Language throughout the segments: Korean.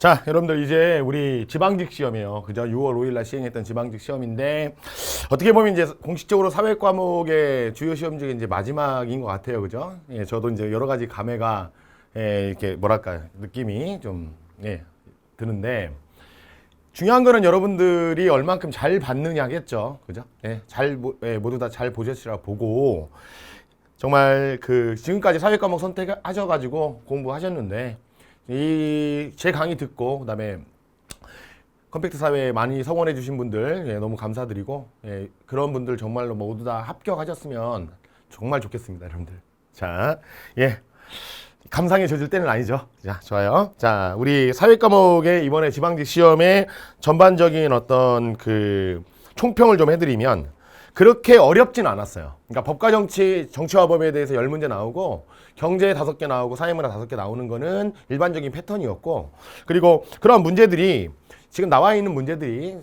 자, 여러분들 이제 우리 지방직 시험이에요. 그죠? 6월 5일 날 시행했던 지방직 시험인데 어떻게 보면 이제 공식적으로 사회 과목의 주요 시험 중에 이제 마지막인 것 같아요. 그죠? 예, 저도 이제 여러 가지 감회가 이렇게 뭐랄까 느낌이 좀 드는데 중요한 거는 여러분들이 얼만큼 잘 받느냐겠죠. 그죠? 모두 다 잘 보셨으라 보고 정말 그 지금까지 사회 과목 선택하셔가지고 공부하셨는데 제 강의 듣고 그다음에 컴팩트 사회에 많이 성원해 주신 분들 너무 감사드리고 그런 분들 정말로 모두 다 합격하셨으면 정말 좋겠습니다, 여러분들. 자, 감상에 젖을 때는 아니죠. 자, 좋아요. 자, 우리 사회 과목의 이번에 지방직 시험의 전반적인 어떤 그 총평을 좀 해드리면 그렇게 어렵진 않았어요. 그러니까 법과 정치와 법에 대해서 10문제 나오고 경제 5개 나오고 사회문화 5개 나오는 거는 일반적인 패턴이었고, 그리고 그런 문제들이 지금 나와 있는 문제들이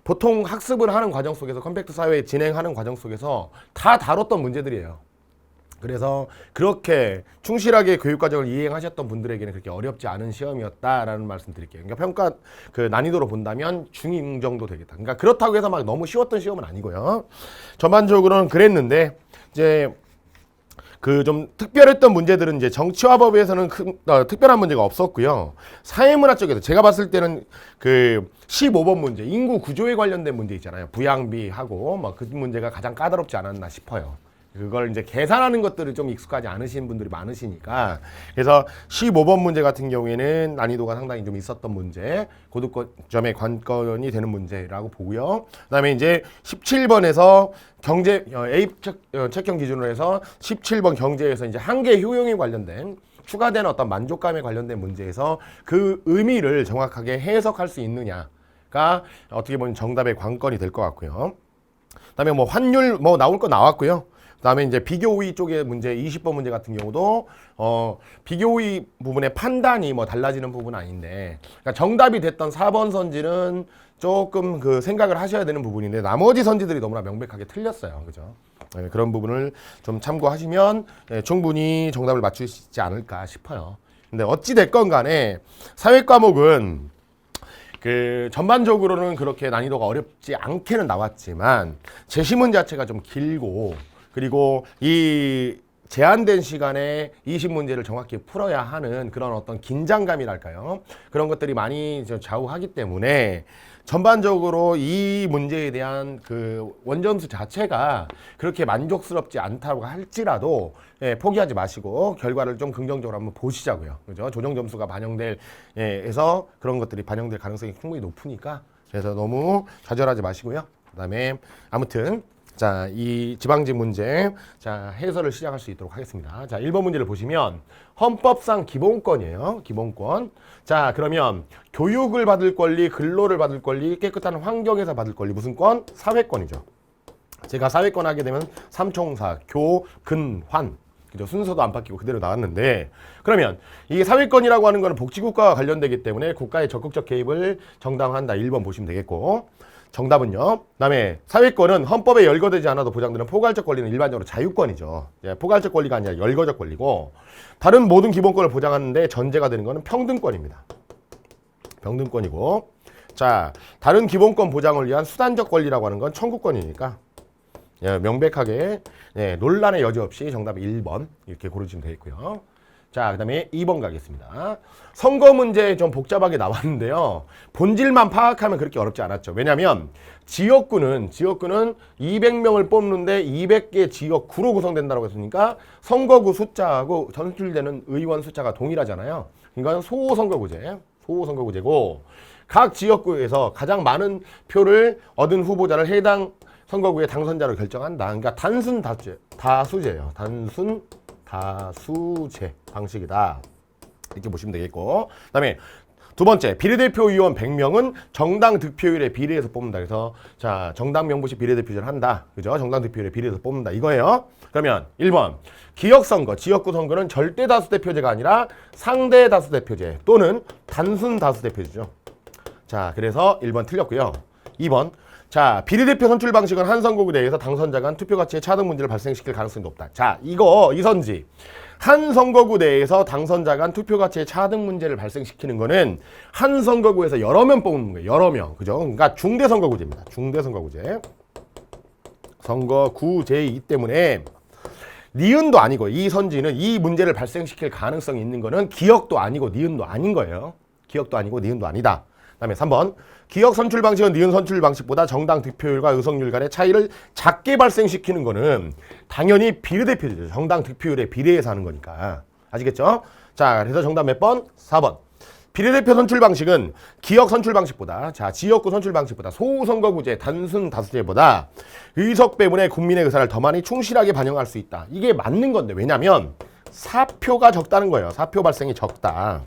보통 학습을 하는 과정 속에서 컴팩트 사회 진행하는 과정 속에서 다 다뤘던 문제들이에요. 그래서 그렇게 충실하게 교육과정을 이행하셨던 분들에게는 그렇게 어렵지 않은 시험이었다라는 말씀 드릴게요. 그러니까 평가 그 난이도로 본다면 중2 정도 되겠다. 그러니까 그렇다고 해서 막 너무 쉬웠던 시험은 아니고요. 전반적으로는 그랬는데 이제 그 좀 특별했던 문제들은 이제 정치와 법에서는 특별한 문제가 없었고요. 사회문화 쪽에서 제가 봤을 때는 그 15번 문제 인구 구조에 관련된 문제 있잖아요. 부양비하고 뭐 그 문제가 가장 까다롭지 않았나 싶어요. 그걸 이제 계산하는 것들을 좀 익숙하지 않으신 분들이 많으시니까 그래서 15번 문제 같은 경우에는 난이도가 상당히 좀 있었던 문제, 고득점의 관건이 되는 문제라고 보고요. 그다음에 이제 17번에서 경제 A입 책경 기준으로 해서 17번 경제에서 이제 한계 효용에 관련된 추가된 어떤 만족감에 관련된 문제에서 그 의미를 정확하게 해석할 수 있느냐가 어떻게 보면 정답의 관건이 될 것 같고요. 그다음에 뭐 환율 뭐 나올 거 나왔고요. 그다음에 이제 비교우위 쪽의 문제 20번 문제 같은 경우도 비교우위 부분의 판단이 뭐 달라지는 부분은 아닌데 그러니까 정답이 됐던 4번 선지는 조금 그 생각을 하셔야 되는 부분인데 나머지 선지들이 너무나 명백하게 틀렸어요. 그죠? 그런 부분을 좀 참고하시면 충분히 정답을 맞출 수 있지 않을까 싶어요. 근데 어찌 됐건 간에 사회 과목은 그 전반적으로는 그렇게 난이도가 어렵지 않게는 나왔지만 제시문 자체가 좀 길고 그리고 이 제한된 시간에 20문제를 정확히 풀어야 하는 그런 어떤 긴장감이랄까요? 그런 것들이 많이 좌우하기 때문에 전반적으로 이 문제에 대한 그 원점수 자체가 그렇게 만족스럽지 않다고 할지라도 포기하지 마시고 결과를 좀 긍정적으로 한번 보시자고요. 그죠? 조정 점수가 반영될 해서 그런 것들이 반영될 가능성이 충분히 높으니까 그래서 너무 좌절하지 마시고요. 그다음에 아무튼 자, 이 지방직 문제 자, 해설을 시작할 수 있도록 하겠습니다. 자, 1번 문제를 보시면 헌법상 기본권이에요. 기본권. 자, 그러면 교육을 받을 권리, 근로를 받을 권리, 깨끗한 환경에서 받을 권리 무슨 권? 사회권이죠. 제가 사회권 하게 되면 삼총사, 교, 근, 환. 그죠? 순서도 안 바뀌고 그대로 나왔는데 그러면 이 사회권이라고 하는 거는 복지국가와 관련되기 때문에 국가의 적극적 개입을 정당화한다. 1번 보시면 되겠고 정답은요. 그다음에 사회권은 헌법에 열거되지 않아도 보장되는 포괄적 권리는 일반적으로 자유권이죠. 포괄적 권리가 아니라 열거적 권리고 다른 모든 기본권을 보장하는데 전제가 되는 것은 평등권입니다. 평등권이고 자 다른 기본권 보장을 위한 수단적 권리라고 하는 건 청구권이니까 명백하게 논란의 여지 없이 정답 1번 이렇게 고르시면 되겠고요. 자, 그 다음에 2번 가겠습니다. 선거 문제 좀 복잡하게 나왔는데요. 본질만 파악하면 그렇게 어렵지 않았죠. 왜냐하면 지역구는 200명을 뽑는데 200개 지역구로 구성된다고 했으니까 선거구 숫자하고 선출되는 의원 숫자가 동일하잖아요. 그러니까 소선거구제고 각 지역구에서 가장 많은 표를 얻은 후보자를 해당 선거구의 당선자로 결정한다. 그러니까 단순 다수제예요. 단순 다수제 방식이다. 이렇게 보시면 되겠고 그 다음에 두 번째 비례대표 의원 100명은 정당 득표율에 비례해서 뽑는다. 그래서 자 정당 명부시 비례대표제를 한다. 그죠? 정당 득표율에 비례해서 뽑는다. 이거예요. 그러면 1번 기역선거, 지역구 선거는 절대 다수대표제가 아니라 상대 다수대표제 또는 단순 다수대표제죠. 자 그래서 1번 틀렸고요. 2번 자, 비례대표 선출 방식은 한 선거구 내에서 당선자 간 투표 가치의 차등 문제를 발생시킬 가능성이 높다. 자, 이거 이선지. 한 선거구 내에서 당선자 간 투표 가치의 차등 문제를 발생시키는 거는 한 선거구에서 여러 명 뽑는 거예요. 여러 명. 그죠? 그러니까 중대 선거구제입니다. 중대 선거구제. 선거구제이기 때문에 니은도 아니고 이 선지는 이 문제를 발생시킬 가능성이 있는 거는 기역도 아니고 니은도 아닌 거예요. 기역도 아니고 니은도 아니다. 그다음에 3번. 기역 선출 방식은 니은 선출 방식보다 정당 득표율과 의석률 간의 차이를 작게 발생시키는 거는 당연히 비례대표죠. 정당 득표율에 비례해서 하는 거니까. 아시겠죠? 자, 그래서 정답 몇 번? 4번. 비례대표 선출 방식은 기역 선출 방식보다, 자, 지역구 선출 방식보다, 소선거구제, 단순 다수제보다 의석 배분의 국민의 의사를 더 많이 충실하게 반영할 수 있다. 이게 맞는 건데, 왜냐면 사표가 적다는 거예요. 사표 발생이 적다.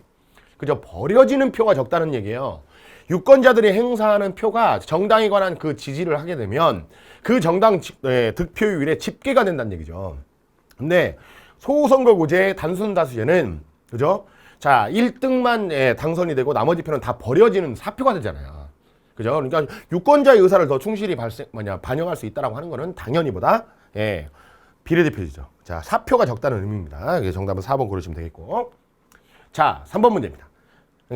그죠? 버려지는 표가 적다는 얘기예요. 유권자들이 행사하는 표가 정당에 관한 그 지지를 하게 되면 그 정당 득표율에 집계가 된다는 얘기죠. 근데 소선거구제, 단순 다수제는, 그죠? 자, 1등만 당선이 되고 나머지 표는 다 버려지는 사표가 되잖아요. 그죠? 그러니까 유권자의 의사를 더 충실히 반영할 수 있다라고 하는 거는 당연히보다 비례대표죠. 자, 사표가 적다는 의미입니다. 그래서 정답은 4번 고르시면 되겠고. 자, 3번 문제입니다.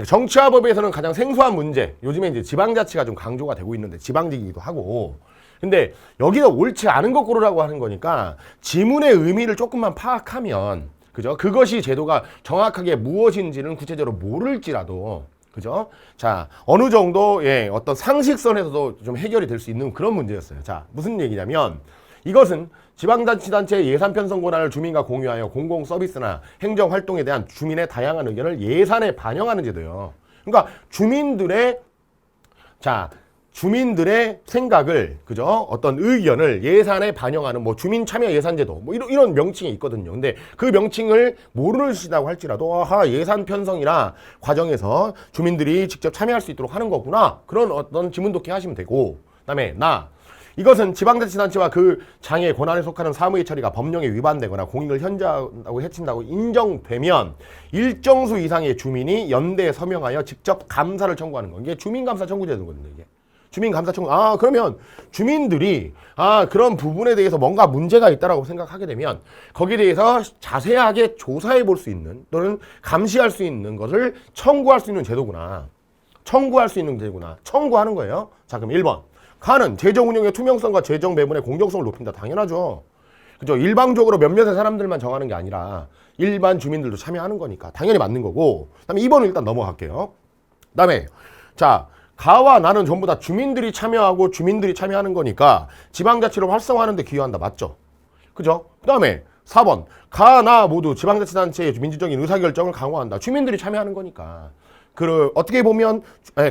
정치와 법에서는 가장 생소한 문제. 요즘에 이제 지방자치가 좀 강조가 되고 있는데 지방직이기도 하고. 근데 여기서 옳지 않은 거 고르라고 하는 거니까 지문의 의미를 조금만 파악하면, 그죠? 그것이 제도가 정확하게 무엇인지는 구체적으로 모를지라도, 그죠? 자, 어느 정도 어떤 상식선에서도 좀 해결이 될 수 있는 그런 문제였어요. 자, 무슨 얘기냐면 이것은 지방자치단체의 예산 편성 권한을 주민과 공유하여 공공 서비스나 행정 활동에 대한 주민의 다양한 의견을 예산에 반영하는 제도예요. 그러니까 주민들의 생각을, 그죠? 어떤 의견을 예산에 반영하는 뭐 주민 참여 예산제도 뭐 이런 명칭이 있거든요. 근데 그 명칭을 모르시다고 할지라도 예산 편성이나 과정에서 주민들이 직접 참여할 수 있도록 하는 거구나. 그런 어떤 지문 독해 하시면 되고. 그다음에 이것은 지방자치단체와 그 장의 권한에 속하는 사무의 처리가 법령에 위반되거나 공익을 현저하다고 해친다고 인정되면 일정 수 이상의 주민이 연대에 서명하여 직접 감사를 청구하는 거. 이게 주민감사 청구제도거든요. 이게. 주민감사 청구. 그러면 주민들이 그런 부분에 대해서 뭔가 문제가 있다라고 생각하게 되면 거기에 대해서 자세하게 조사해 볼 수 있는 또는 감시할 수 있는 것을 청구할 수 있는 제도구나. 청구하는 거예요. 자, 그럼 1번. 가는 재정 운영의 투명성과 재정 배분의 공정성을 높인다. 당연하죠. 그죠? 일방적으로 몇몇의 사람들만 정하는 게 아니라 일반 주민들도 참여하는 거니까 당연히 맞는 거고. 그다음에 2번은 일단 넘어갈게요. 그다음에 자, 가와 나는 전부 다 주민들이 참여하고 주민들이 참여하는 거니까 지방자치를 활성화하는 데 기여한다. 맞죠? 그죠? 그다음에 4번. 가, 나 모두 지방자치단체의 민주적인 의사결정을 강화한다. 주민들이 참여하는 거니까. 어떻게 보면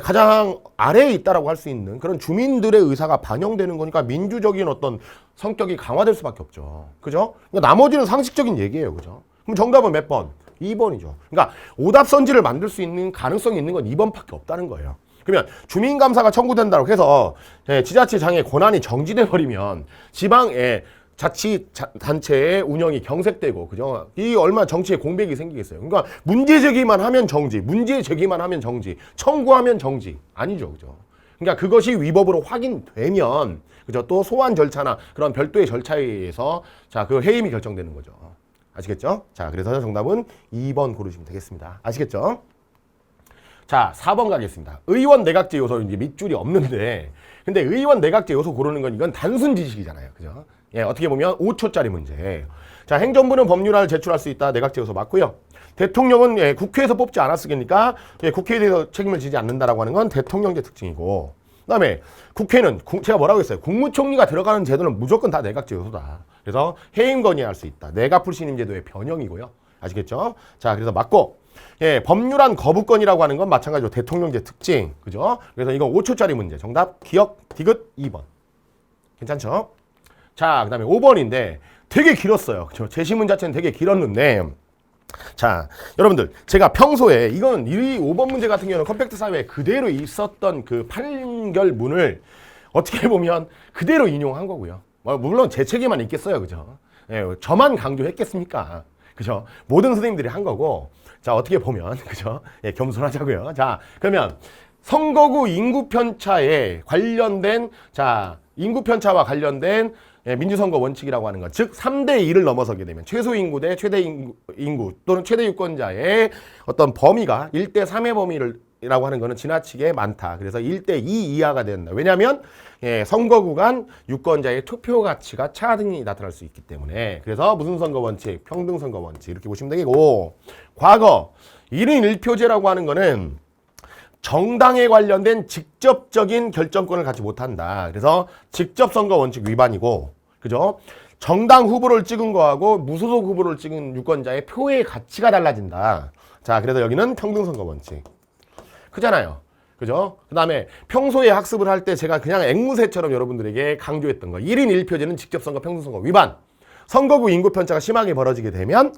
가장 아래에 있다라고 할 수 있는 그런 주민들의 의사가 반영되는 거니까 민주적인 어떤 성격이 강화될 수밖에 없죠. 그죠? 그러니까 나머지는 상식적인 얘기예요. 그죠? 그럼 정답은 몇 번? 2번이죠. 그러니까 오답선지를 만들 수 있는 가능성이 있는 건 2번밖에 없다는 거예요. 그러면 주민감사가 청구된다고 해서 지자체장의 권한이 정지돼 버리면 지방의 자치단체의 운영이 경색되고, 그죠? 이 얼마나 정치에 공백이 생기겠어요. 그러니까 문제 제기만 하면 정지, 청구하면 정지. 아니죠, 그죠? 그러니까 그것이 위법으로 확인되면, 그죠? 또 소환 절차나 그런 별도의 절차에 의해서 그 해임이 결정되는 거죠. 아시겠죠? 자, 그래서 정답은 2번 고르시면 되겠습니다. 아시겠죠? 자, 4번 가겠습니다. 의원 내각제 요소 이제 밑줄이 없는데, 근데 의원 내각제 요소 고르는 건 이건 단순 지식이잖아요. 그죠? 어떻게 보면 5초짜리 문제. 자, 행정부는 법률안을 제출할 수 있다. 내각제 요소 맞고요. 대통령은 국회에서 뽑지 않았으니까 국회에 대해서 책임을 지지 않는다라고 하는 건 대통령제 특징이고. 그다음에 국회는 제가 뭐라고 했어요? 국무총리가 들어가는 제도는 무조건 다 내각제 요소다. 그래서 해임 건의할 수 있다. 내각불신임 제도의 변형이고요. 아시겠죠? 자, 그래서 맞고. 법률안 거부권이라고 하는 건 마찬가지로 대통령제 특징. 그죠? 그래서 이건 5초짜리 문제. 정답 기억 디귿 2번. 괜찮죠? 자, 그 다음에 5번인데 되게 길었어요. 제시문 자체는 되게 길었는데, 자, 여러분들 제가 평소에 이 5번 문제 같은 경우는 컴팩트 사회에 그대로 있었던 그 판결문을 어떻게 보면 그대로 인용한 거고요. 물론 제 책에만 있겠어요. 그죠? 저만 강조했겠습니까? 그죠? 모든 선생님들이 한 거고. 자, 어떻게 보면, 그죠? 겸손하자고요. 자, 그러면 선거구 인구 편차에 관련된 인구 편차와 관련된 민주선거 원칙이라고 하는 것. 즉 3대 2를 넘어서게 되면 최소 인구 대 최대 인구 또는 최대 유권자의 어떤 범위가 1대 3의 범위라고 하는 것은 지나치게 많다. 그래서 1대 2 이하가 된다. 왜냐하면 선거구 간 유권자의 투표 가치가 차등이 나타날 수 있기 때문에. 그래서 무슨 선거 원칙? 평등 선거 원칙 이렇게 보시면 되고, 과거 1인 1표제라고 하는 거는 정당에 관련된 직접적인 결정권을 갖지 못한다. 그래서 직접 선거 원칙 위반이고, 그죠? 정당 후보를 찍은 거하고 무소속 후보를 찍은 유권자의 표의 가치가 달라진다. 자, 그래서 여기는 평등 선거 원칙. 크잖아요. 그죠? 그 다음에 평소에 학습을 할 때 제가 그냥 앵무새처럼 여러분들에게 강조했던 거. 1인 1표제는 직접 선거 평등 선거 위반. 선거구 인구 편차가 심하게 벌어지게 되면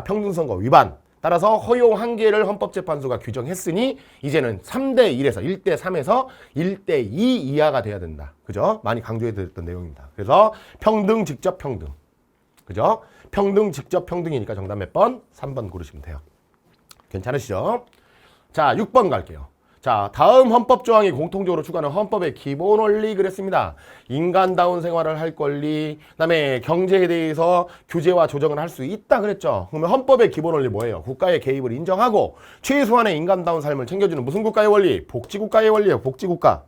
평등 선거 위반. 따라서 허용 한계를 헌법재판소가 규정했으니 이제는 3대 1에서 1대 3에서 1대 2 이하가 돼야 된다. 그죠? 많이 강조해드렸던 내용입니다. 그래서 평등, 직접, 평등. 그죠? 평등, 직접, 평등이니까 정답 몇 번? 3번 고르시면 돼요. 괜찮으시죠? 자, 6번 갈게요. 자, 다음 헌법 조항이 공통적으로 추구하는 헌법의 기본 원리 그랬습니다. 인간다운 생활을 할 권리, 그다음에 경제에 대해서 규제와 조정을 할 수 있다 그랬죠. 그러면 헌법의 기본 원리 뭐예요? 국가의 개입을 인정하고 최소한의 인간다운 삶을 챙겨주는 무슨 국가의 원리? 복지국가의 원리예요. 복지국가.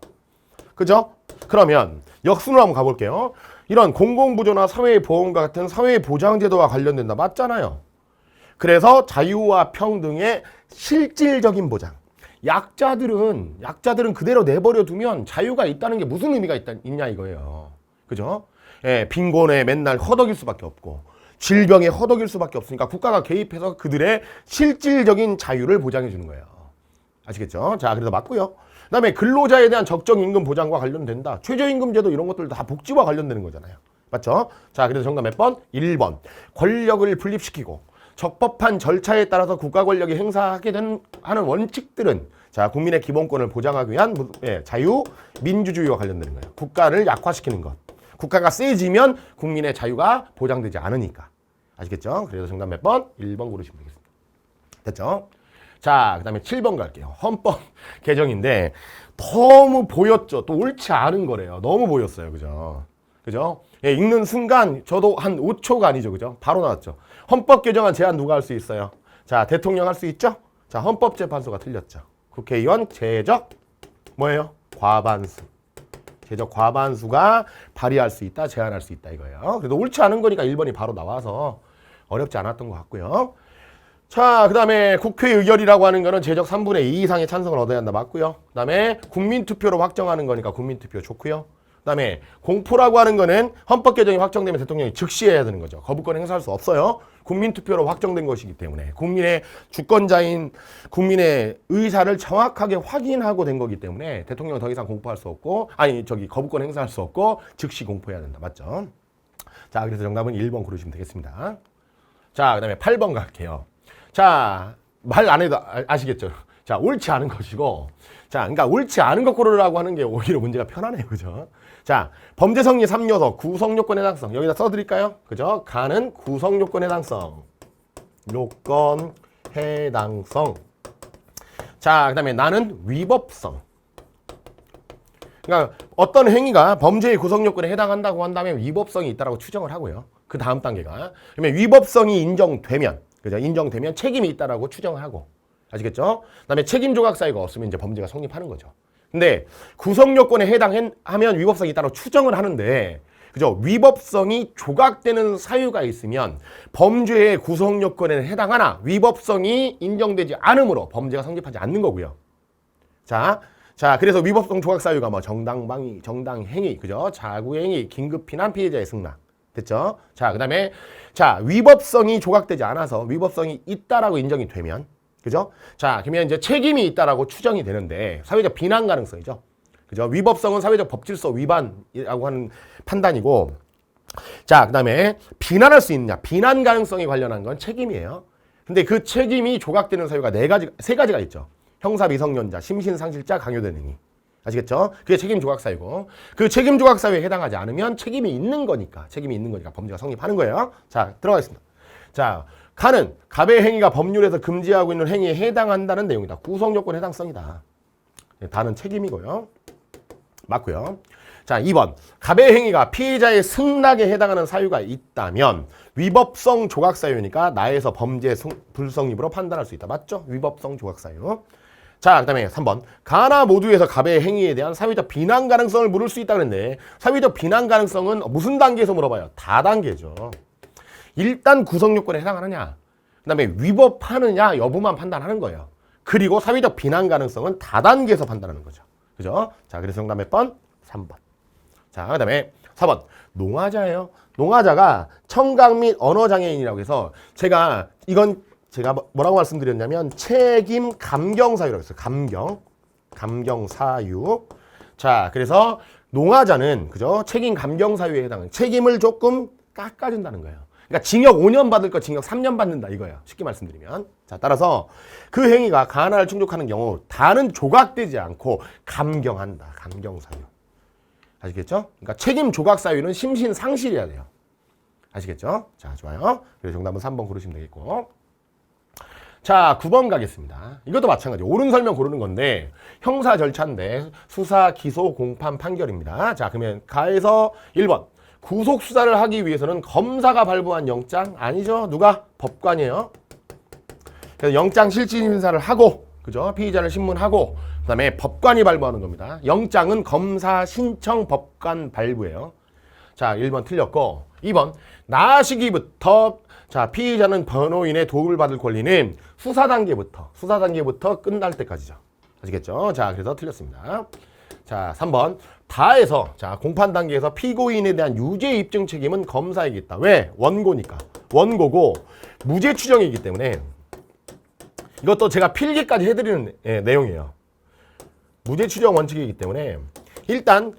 그죠? 그러면 역순으로 한번 가볼게요. 이런 공공부조나 사회보험과 같은 사회보장제도와 관련된다. 맞잖아요. 그래서 자유와 평등의 실질적인 보장. 약자들은 그대로 내버려 두면 자유가 있다는 게 무슨 의미가 있냐 이거예요. 그죠? 빈곤에 맨날 허덕일 수밖에 없고 질병에 허덕일 수밖에 없으니까 국가가 개입해서 그들의 실질적인 자유를 보장해 주는 거예요. 아시겠죠? 자, 그래서 맞고요. 그다음에 근로자에 대한 적정 임금 보장과 관련된다. 최저임금제도 이런 것들 다 복지와 관련되는 거잖아요. 맞죠? 자, 그래서 정답 몇 번? 1번. 권력을 분립시키고 적법한 절차에 따라서 국가 권력이 행사하게 하는 원칙들은 국민의 기본권을 보장하기 위한 자유, 민주주의와 관련되는 거예요. 국가를 약화시키는 것. 국가가 세지면 국민의 자유가 보장되지 않으니까. 아시겠죠? 그래서 정답 몇 번? 1번 고르시면 되겠습니다. 됐죠? 자, 그 다음에 7번 갈게요. 헌법 개정인데 너무 보였죠? 또 옳지 않은 거래요. 너무 보였어요. 그죠? 그죠? 읽는 순간 저도 한 5초가 아니죠. 그죠? 바로 나왔죠. 헌법 개정안 제안 누가 할 수 있어요? 자, 대통령 할 수 있죠? 자, 헌법재판소가 틀렸죠. 국회의원 제적 뭐예요? 과반수. 제적 과반수가 발의할 수 있다, 제안할 수 있다 이거예요. 그래도 옳지 않은 거니까 1번이 바로 나와서 어렵지 않았던 것 같고요. 자, 그 다음에 국회의결이라고 하는 거는 제적 3분의 2 이상의 찬성을 얻어야 한다. 맞고요. 그 다음에 국민투표로 확정하는 거니까 국민투표 좋고요. 그 다음에 공포라고 하는 거는 헌법 개정이 확정되면 대통령이 즉시 해야 되는 거죠. 거부권 행사할 수 없어요. 국민투표로 확정된 것이기 때문에 국민의 주권자인 국민의 의사를 정확하게 확인하고 된 거기 때문에 대통령은 더 이상 공포할 수 없고 거부권 행사할 수 없고 즉시 공포해야 된다. 맞죠? 자, 그래서 정답은 1번 고르시면 되겠습니다. 자, 그 다음에 8번 갈게요. 자, 말 안 해도 아시겠죠? 자, 옳지 않은 것이고, 자, 그러니까 옳지 않은 것 고르라고 하는 게 오히려 문제가 편하네요. 그죠? 자, 범죄성리 3요소, 구성요건 해당성. 여기다 써드릴까요? 그죠? 가는 구성요건 해당성. 요건 해당성. 자, 그 다음에 나는 위법성. 그러니까 어떤 행위가 범죄의 구성요건에 해당한다고 한다면 위법성이 있다고 추정을 하고요. 그 다음 단계가. 그러면 위법성이 인정되면, 그죠? 인정되면 책임이 있다라고 추정을 하고. 아시겠죠? 그 다음에 책임 조각 사유가 없으면 이제 범죄가 성립하는 거죠. 근데 구성 요건에 해당하면 위법성이 있다고 추정을 하는데, 그죠? 위법성이 조각되는 사유가 있으면 범죄의 구성 요건에 해당하나 위법성이 인정되지 않으므로 범죄가 성립하지 않는 거고요. 자, 그래서 위법성 조각 사유가 뭐 정당방위, 정당행위, 그죠? 자구행위, 긴급피난, 피해자의 승낙. 됐죠? 자, 그 다음에 위법성이 조각되지 않아서 위법성이 있다라고 인정이 되면, 그죠? 자, 그러면 이제 책임이 있다라고 추정이 되는데 사회적 비난 가능성이죠. 그죠? 위법성은 사회적 법질서 위반이라고 하는 판단이고, 자, 그 다음에 비난할 수 있느냐? 비난 가능성에 관련한 건 책임이에요. 근데 그 책임이 조각되는 사유가 세 가지가 있죠. 형사 미성년자, 심신상실자, 강요된 행위. 아시겠죠? 그게 책임 조각 사유고, 그 책임 조각 사유에 해당하지 않으면 책임이 있는 거니까 범죄가 성립하는 거예요. 자, 들어가겠습니다. 자, 갑의 행위가 법률에서 금지하고 있는 행위에 해당한다는 내용이다. 구성요건 해당성이다. 다는 책임이고요. 맞고요. 자, 2번. 갑의 행위가 피해자의 승낙에 해당하는 사유가 있다면 위법성 조각 사유니까 나에서 범죄 불성립으로 판단할 수 있다. 맞죠? 위법성 조각 사유. 자, 그 다음에 3번. 가나 모두에서 갑의 행위에 대한 사회적 비난 가능성을 물을 수 있다 그랬는데 사회적 비난 가능성은 무슨 단계에서 물어봐요? 다단계죠. 일단 구성 요건에 해당하느냐, 그 다음에 위법하느냐 여부만 판단하는 거예요. 그리고 사회적 비난 가능성은 다단계에서 판단하는 거죠. 그죠? 자, 그래서 정답 몇 번? 3번. 자, 그 다음에 4번. 농화자예요. 농화자가 청각 및 언어장애인이라고 해서 이건 제가 뭐라고 말씀드렸냐면 책임 감경 사유라고 했어요. 감경 사유. 자, 그래서 농화자는 그죠? 책임 감경 사유에 해당하는 책임을 조금 깎아준다는 거예요. 그러니까 징역 5년 받을 거 징역 3년 받는다 이거예요. 쉽게 말씀드리면. 자, 따라서 그 행위가 가나를 충족하는 경우 다는 조각되지 않고 감경한다. 감경 사유. 아시겠죠? 그러니까 책임 조각 사유는 심신 상실해야 돼요. 아시겠죠? 자, 좋아요. 그래서 정답은 3번 고르시면 되겠고. 자, 9번 가겠습니다. 이것도 마찬가지. 옳은 설명 고르는 건데 형사 절차인데 수사, 기소, 공판, 판결입니다. 자, 그러면 가에서 1번. 구속 수사를 하기 위해서는 검사가 발부한 영장 아니죠? 누가? 법관이에요. 그래서 영장 실질 심사를 하고, 그죠? 피의자를 신문하고, 그다음에 법관이 발부하는 겁니다. 영장은 검사 신청 법관 발부예요. 자, 1번 틀렸고, 2번 나 시기부터 자, 피의자는 변호인의 도움을 받을 권리는 수사 단계부터 끝날 때까지죠. 아시겠죠? 자, 그래서 틀렸습니다. 자, 3번 다에서 자, 공판 단계에서 피고인에 대한 유죄 입증 책임은 검사에게 있다. 왜? 원고니까. 원고고 무죄 추정이기 때문에 이것도 제가 필기까지 해드리는 내용이에요. 무죄 추정 원칙이기 때문에 일단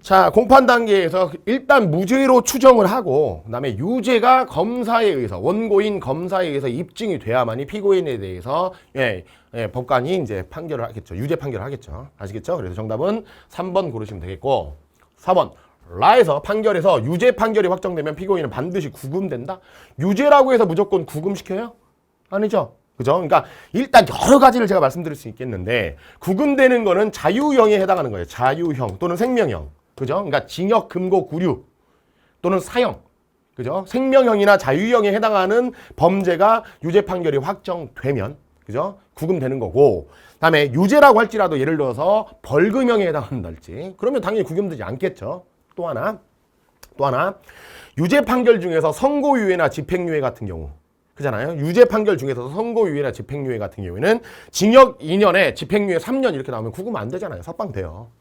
자, 공판 단계에서 일단 무죄로 추정을 하고 그다음에 유죄가 검사에 의해서 원고인 검사에 의해서 입증이 돼야만이 피고인에 대해서 법관이 이제 판결을 하겠죠. 유죄 판결을 하겠죠. 아시겠죠? 그래서 정답은 3번 고르시면 되겠고 4번 라에서 판결에서 유죄 판결이 확정되면 피고인은 반드시 구금된다. 유죄라고 해서 무조건 구금시켜요? 아니죠. 그죠? 그러니까 일단 여러 가지를 제가 말씀드릴 수 있겠는데 구금되는 거는 자유형에 해당하는 거예요. 자유형 또는 생명형. 그죠? 그러니까 징역, 금고, 구류 또는 사형. 그죠? 생명형이나 자유형에 해당하는 범죄가 유죄 판결이 확정되면 그죠? 구금되는 거고 그다음에 유죄라고 할지라도 예를 들어서 벌금형에 해당한다할지 그러면 당연히 구금되지 않겠죠. 또 하나 유죄 판결 중에서 선고유예나 집행유예 같은 경우 그잖아요. 유죄 판결 중에서도 선고유예나 집행유예 같은 경우에는 징역 2년에 집행유예 3년 이렇게 나오면 구금 안 되잖아요. 석방돼요.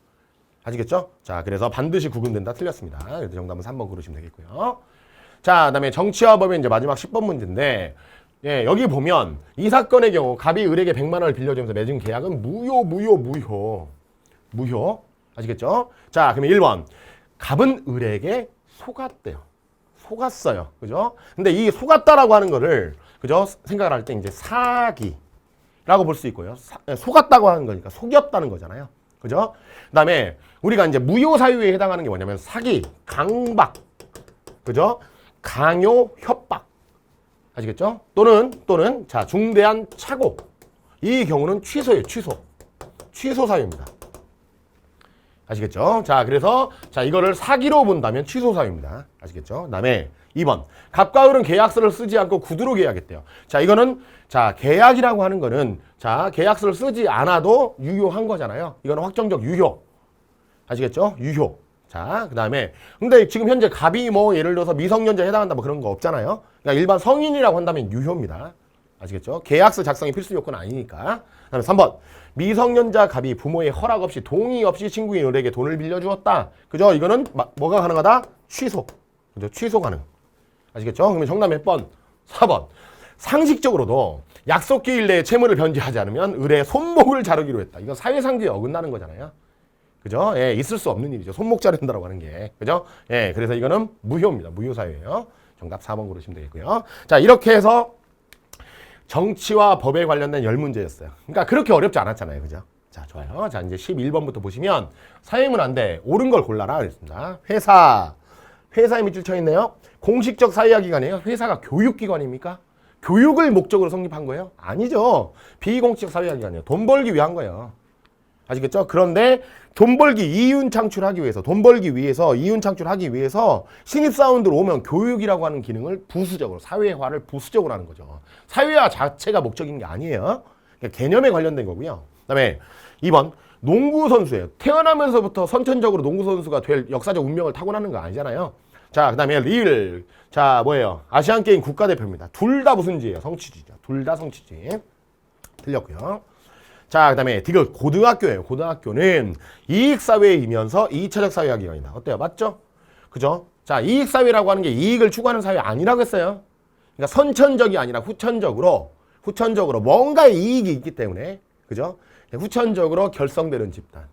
아시겠죠? 자, 그래서 반드시 구금된다. 틀렸습니다. 그래서 정답은 3번 고르시면 되겠고요. 자, 그다음에 정치와 법의 이제 마지막 10번 문제인데 여기 보면 이 사건의 경우 갑이 을에게 100만 원을 빌려주면서 맺은 계약은 무효. 아시겠죠? 자, 그러면 1번. 갑은 을에게 속았대요. 속았어요. 그죠? 근데 이 속았다라고 하는 거를 그죠? 생각을 할 때 이제 사기라고 볼 수 있고요. 속았다고 하는 거니까 속였다는 거잖아요. 그죠? 그다음에 우리가 이제 무효 사유에 해당하는 게 뭐냐면 사기, 강박, 그죠? 강요, 협박, 아시겠죠? 또는 자 중대한 착오, 이 경우는 취소예요. 취소 사유입니다. 아시겠죠? 자, 그래서 자 이거를 사기로 본다면 취소 사유입니다. 아시겠죠? 그다음에 2번 갑과 을은 계약서를 쓰지 않고 구두로 계약했대요. 자, 이거는 자 계약이라고 하는 거는 자 계약서를 쓰지 않아도 유효한 거잖아요. 이거는 확정적 유효. 아시겠죠? 유효. 자, 그다음에 근데 지금 현재 갑이 뭐 예를 들어서 미성년자에 해당한다 뭐 그런 거 없잖아요. 그러니까 일반 성인이라고 한다면 유효입니다. 아시겠죠? 계약서 작성이 필수 요건은 아니니까. 그다음에 3번 미성년자 갑이 부모의 허락 없이 동의 없이 친구인 을에게 돈을 빌려주었다. 그죠? 이거는 뭐가 가능하다? 취소. 그죠? 취소 가능. 아시겠죠? 그러면 정답 몇 번? 4번. 상식적으로도 약속기일 내에 채무를 변제하지 않으면 을의 손목을 자르기로 했다. 이건 사회상규에 어긋나는 거잖아요. 그죠? 예, 있을 수 없는 일이죠. 손목 자른다라고 하는 게. 그죠? 예, 그래서 이거는 무효입니다. 무효 사유예요. 정답 4번 고르시면 되겠고요. 자, 이렇게 해서 정치와 법에 관련된 10문제였어요. 그러니까 그렇게 어렵지 않았잖아요. 그죠? 자, 좋아요. 자, 이제 11번부터 보시면 사회문화인데 옳은 걸 골라라 그랬습니다. 회사에 밑줄 쳐 있네요. 공식적 사회화기관이에요. 회사가 교육기관입니까? 교육을 목적으로 성립한 거예요? 아니죠. 비공식적 사회화기관이에요. 돈 벌기 위한 거예요. 아시겠죠? 그런데 돈 벌기 이윤 창출하기 위해서, 돈 벌기 위해서, 이윤 창출하기 위해서 신입사원들 오면 교육이라고 하는 기능을 부수적으로, 사회화를 부수적으로 하는 거죠. 사회화 자체가 목적인 게 아니에요. 그러니까 개념에 관련된 거고요. 그다음에 2번 농구 선수예요. 태어나면서부터 선천적으로 농구 선수가 될 역사적 운명을 타고나는 거 아니잖아요. 자, 그다음에 리을. 자, 뭐예요? 아시안 게임 국가대표입니다. 둘 다 무슨 지예요? 성취지죠. 둘 다 성취지. 틀렸고요. 자, 그다음에 디귿 고등학교예요. 고등학교는 이익사회이면서 2차적 사회학기관이다. 어때요? 맞죠? 그죠? 자, 이익사회라고 하는 게 이익을 추구하는 사회 아니라고 했어요. 그러니까 선천적이 아니라 후천적으로 뭔가의 이익이 있기 때문에, 그죠? 후천적으로 결성되는 집단.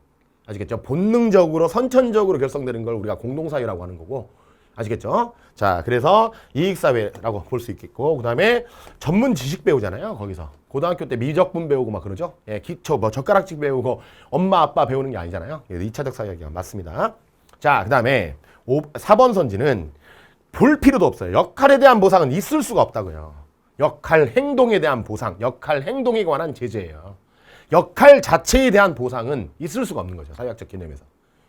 아시겠죠? 본능적으로, 선천적으로 결성되는 걸 우리가 공동사회라고 하는 거고, 아시겠죠? 자, 그래서 이익사회라고 볼 수 있겠고, 그 다음에 전문 지식 배우잖아요, 거기서. 고등학교 때 미적분 배우고 막 그러죠? 예, 기초, 뭐 젓가락질 배우고 엄마, 아빠 배우는 게 아니잖아요. 2차적 사회학기관 맞습니다. 자, 그 다음에 4번 선지는 볼 필요도 없어요. 역할에 대한 보상은 있을 수가 없다고요. 역할 행동에 대한 보상, 역할 행동에 관한 제재예요. 역할 자체에 대한 보상은 있을 수가 없는 거죠. 사회학적 개념에서.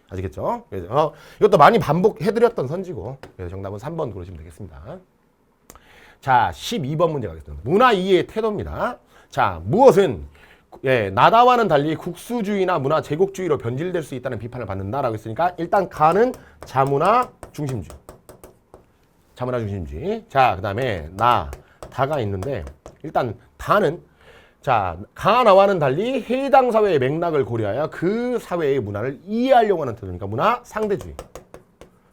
아시겠죠? 그래서 이것도 많이 반복해드렸던 선지고, 그래서 정답은 3번 고르시면 되겠습니다. 자, 12번 문제 가겠습니다. 문화 이해의 태도입니다. 자, 무엇은 나다와는 달리 국수주의나 문화 제국주의로 변질될 수 있다는 비판을 받는다라고 했으니까 일단 가는 자문화 중심주의. 자문화 중심주의. 자, 그 다음에 다가 있는데 일단 다는 자, 가나와는 달리 해당 사회의 맥락을 고려하여 그 사회의 문화를 이해하려고 하는 태도니까 문화 상대주의.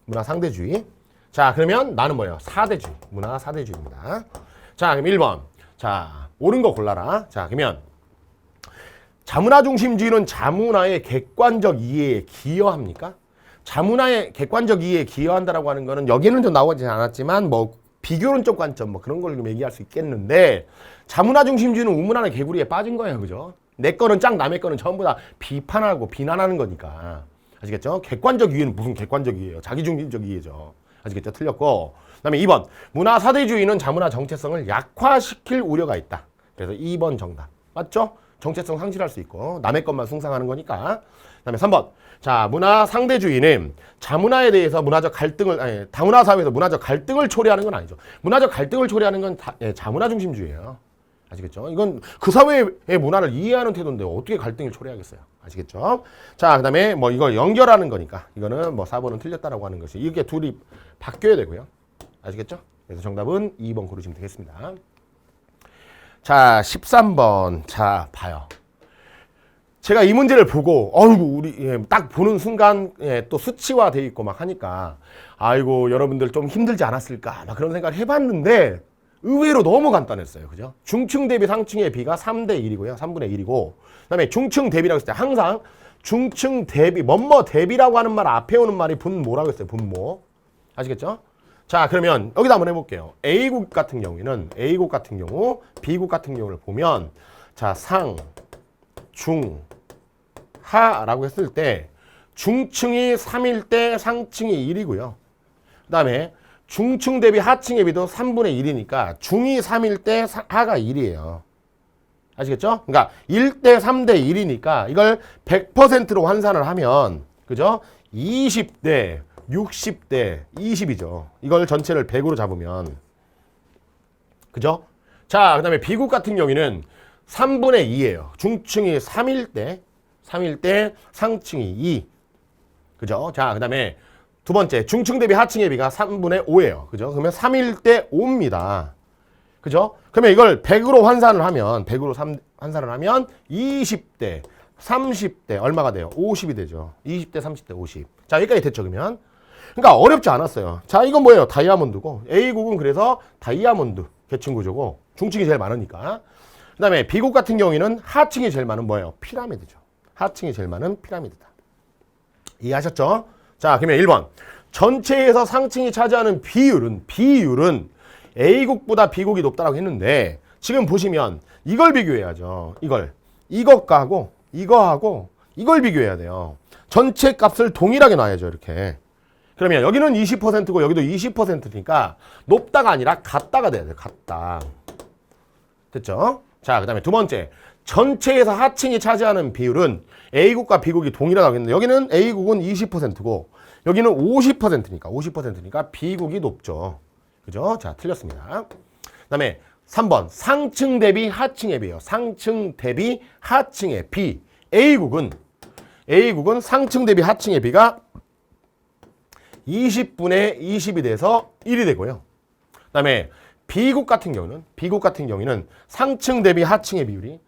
문화 상대주의. 자, 그러면 나는 뭐예요? 사대주의. 문화 사대주의입니다. 자, 그럼 1번. 자, 옳은 거 골라라. 자, 그러면 자문화 중심주의는 자문화의 객관적 이해에 기여합니까? 자문화의 객관적 이해에 기여한다라고 하는 거는 여기는 좀 나오지 않았지만 뭐 비교론적 관점 뭐 그런 걸 좀 얘기할 수 있겠는데 자문화 중심주의는 우문화의 개구리에 빠진 거예요. 그죠? 내 거는 짱 남의 거는 전부 다 비판하고 비난하는 거니까. 아시겠죠? 객관적 이해는 무슨 객관적 이해예요? 자기중심적 이해죠. 아시겠죠? 틀렸고. 그 다음에 2번. 문화 사대주의는 자문화 정체성을 약화시킬 우려가 있다. 그래서 2번 정답. 맞죠? 정체성 상실할 수 있고 남의 것만 숭상하는 거니까. 그 다음에 3번. 자, 문화 상대주의는 자문화에 대해서 문화적 갈등을, 다문화 사회에서 문화적 갈등을 초래하는 건 아니죠. 문화적 갈등을 초래하는 건 자문화 중심주의예요. 아시겠죠? 이건 그 사회의 문화를 이해하는 태도인데 어떻게 갈등을 초래하겠어요? 아시겠죠? 자, 그 다음에 뭐 이거 연결하는 거니까 이거는 뭐 4번은 틀렸다라고 하는 것이 이게 둘이 바뀌어야 되고요. 아시겠죠? 그래서 정답은 2번 고르시면 되겠습니다. 자, 13번. 자, 봐요. 제가 이 문제를 보고 우리 딱 보는 순간 또 수치화 돼 있고 막 하니까 아이고 여러분들 좀 힘들지 않았을까 막 그런 생각을 해봤는데 의외로 너무 간단했어요. 그죠? 중층 대비 상층의 비가 3대 1이고요. 3분의 1이고 그다음에 중층 대비라고 했을 때 항상 중층 대비 뭐뭐 대비라고 하는 말 앞에 오는 말이 분모라고 했어요. 분모. 아시겠죠? 자, 그러면 여기다 한번 해볼게요. A국 같은 경우에는 A국 같은 경우 B국 같은 경우를 보면 자, 상, 중, 하라고 했을 때 중층이 3일 때 상층이 1이고요. 그 다음에 중층 대비 하층의 비도 3분의 1이니까 중이 3일 때 하가 1이에요. 아시겠죠? 그러니까 1대 3대 1이니까 이걸 100%로 환산을 하면 그죠? 20대 60대 20이죠. 이걸 전체를 100으로 잡으면 그죠? 자, 그 다음에 B국 같은 경우에는 3분의 2예요. 중층이 3일 때 상층이 2. 그죠? 자, 그 다음에 두 번째, 중층 대비 하층의 비가 3분의 5예요. 그죠? 그러면 3일 때 5입니다. 그죠? 그러면 이걸 100으로 환산을 하면, 100으로 환산을 하면 20대, 30대, 얼마가 돼요? 50이 되죠. 20대, 30대, 50. 자, 여기까지 됐죠, 그러면? 그러니까 어렵지 않았어요. 자, 이건 뭐예요? 다이아몬드고, A국은 그래서 다이아몬드 계층 구조고, 중층이 제일 많으니까. 그 다음에 B국 같은 경우에는 하층이 제일 많은 뭐예요? 피라미드죠. 하층이 제일 많은 피라미드다. 이해하셨죠? 자, 그러면 1번. 전체에서 상층이 차지하는 비율은 A국보다 B국이 높다라고 했는데 지금 보시면 이걸 비교해야죠. 이것하고 이거하고 이걸 비교해야 돼요. 전체 값을 동일하게 놔야죠. 이렇게. 그러면 여기는 20%고 여기도 20%니까 높다가 아니라 같다가 돼야 돼요. 같다. 됐죠? 자, 그 다음에 두 번째. 전체에서 하층이 차지하는 비율은 A국과 B국이 동일하다고 했는데 여기는 A국은 20%고 여기는 50%니까 B국이 높죠. 그죠? 자, 틀렸습니다. 그다음에 3번 상층 대비 하층의 비예요. 상층 대비 하층의 비. A국은 상층 대비 하층의 비가 20분의 20이 돼서 1이 되고요. 그다음에 B국 같은 경우는 상층 대비 하층의 비율이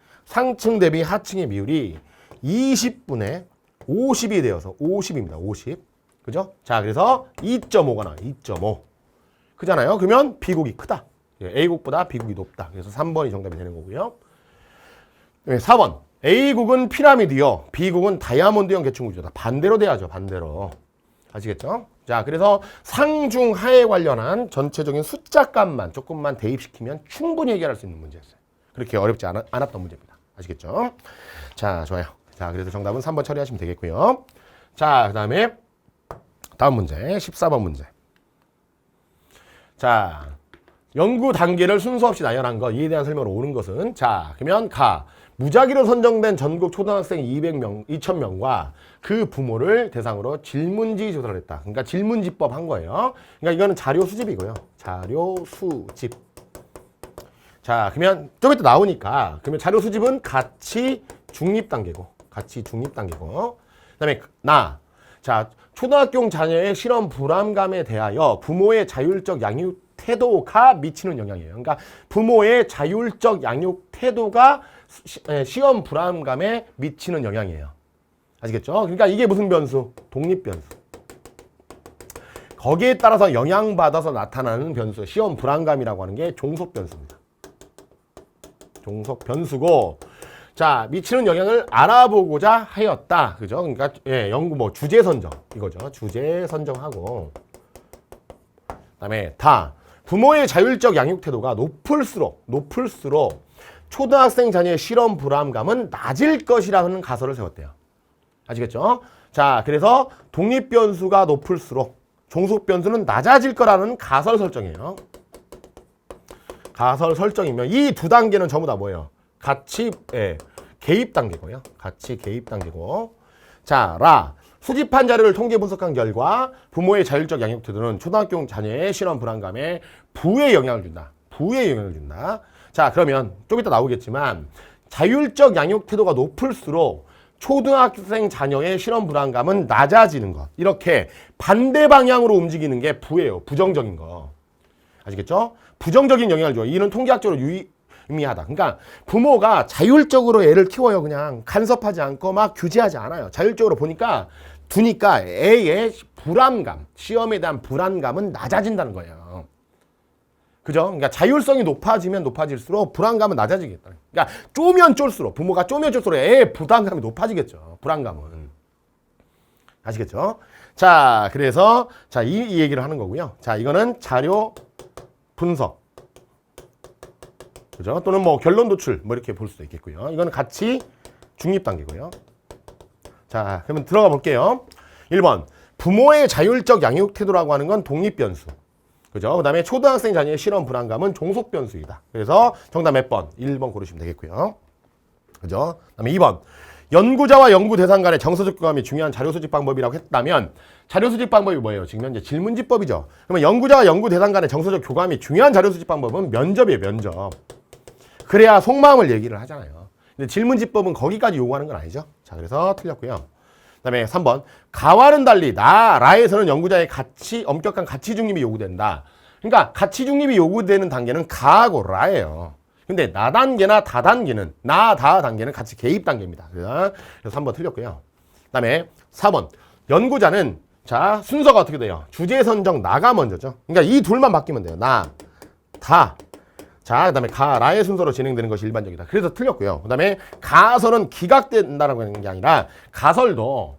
20분의 50이 되어서 50입니다. 50. 그죠? 자, 그래서 2.5가 나와요. 2.5. 크잖아요. 그러면 B국이 크다. A국보다 B국이 높다. 그래서 3번이 정답이 되는 거고요. 4번. A국은 피라미드요. B국은 다이아몬드형 계층구조다. 반대로 돼야죠. 반대로. 아시겠죠? 자, 그래서 상중하에 관련한 전체적인 숫자값만 조금만 대입시키면 충분히 해결할 수 있는 문제였어요. 그렇게 어렵지 않았던 문제입니다. 아시겠죠? 자, 좋아요. 자, 그래서 정답은 3번 처리하시면 되겠고요. 자, 그 다음에 다음 문제, 14번 문제. 자, 연구 단계를 순서 없이 나열한 것, 이에 대한 설명으로 오는 것은, 자, 그러면 무작위로 선정된 전국 초등학생 2,000명과 그 부모를 대상으로 질문지 조사를 했다. 그러니까 질문지법 한 거예요. 그러니까 이거는 자료 수집이고요. 자료 수집. 자, 그러면 좀 이따 나오니까, 그러면 자료 수집은 가치 중립 단계고. 그다음에 자, 초등학교 자녀의 실험 불안감에 대하여 부모의 자율적 양육 태도가 미치는 영향이에요. 그러니까 부모의 자율적 양육 태도가 시험 불안감에 미치는 영향이에요. 아시겠죠? 그러니까 이게 무슨 변수? 독립 변수. 거기에 따라서 영향받아서 나타나는 변수, 시험 불안감이라고 하는 게 종속 변수입니다. 종속 변수고, 자, 미치는 영향을 알아보고자 하였다. 그죠? 그러니까 연구 주제 선정 이거죠. 주제 선정하고, 그다음에 부모의 자율적 양육 태도가 높을수록 초등학생 자녀의 실험 불안감은 낮을 것이라는 가설을 세웠대요. 아시겠죠? 자, 그래서 독립 변수가 높을수록 종속 변수는 낮아질 거라는 가설 설정이에요. 가설 설정이면 이 두 단계는 전부 다 뭐예요? 가치 개입 단계고요. 가치 개입 단계고. 자, 수집한 자료를 통계 분석한 결과 부모의 자율적 양육 태도는 초등학교 자녀의 실험 불안감에 부의 영향을 준다. 자, 그러면 좀 이따 나오겠지만 자율적 양육 태도가 높을수록 초등학생 자녀의 실험 불안감은 낮아지는 것. 이렇게 반대 방향으로 움직이는 게 부예요. 부정적인 거. 아시겠죠? 부정적인 영향을 줘요. 이는 통계학적으로 유의미하다. 그러니까 부모가 자율적으로 애를 키워요. 그냥 간섭하지 않고 막 규제하지 않아요. 자율적으로 두니까 애의 불안감, 시험에 대한 불안감은 낮아진다는 거예요. 그죠? 그러니까 자율성이 높아질수록 불안감은 낮아지겠다. 그러니까 부모가 쪼면 쫄수록 애의 부담감이 높아지겠죠. 불안감은. 아시겠죠? 자, 그래서 이 얘기를 하는 거고요. 자, 이거는 자료 분석. 그죠? 또는 결론 도출 이렇게 볼 수도 있겠고요. 이거는 가치 중립 단계고요. 자, 그러면 들어가 볼게요. 1번. 부모의 자율적 양육 태도라고 하는 건 독립 변수. 그죠? 그 다음에 초등학생 자녀의 실험 불안감은 종속 변수이다. 그래서 정답 몇 번? 1번 고르시면 되겠고요. 그죠? 그 다음에 2번. 연구자와 연구 대상 간의 정서적 교감이 중요한 자료 수집 방법이라고 했다면 자료 수집 방법이 뭐예요? 지금 현재 질문지법이죠. 그러면 연구자와 연구 대상 간의 정서적 교감이 중요한 자료 수집 방법은 면접이에요. 면접. 그래야 속마음을 얘기를 하잖아요. 근데 질문지법은 거기까지 요구하는 건 아니죠. 자, 그래서 틀렸고요. 그 다음에 3번. 가와는 달리 라에서는 연구자의 엄격한 가치 중립이 요구된다. 그러니까 가치 중립이 요구되는 단계는 가하고 라예요. 근데 나 단계나 다 단계는 가치 개입 단계입니다. 그래서 3번 틀렸고요. 그 다음에 4번. 연구자는 순서가 어떻게 돼요? 주제 선정 나가 먼저죠. 그러니까 이 둘만 바뀌면 돼요. 자, 그 다음에 라의 순서로 진행되는 것이 일반적이다. 그래서 틀렸고요. 그 다음에 가설은 기각된다라고 하는 게 아니라 가설도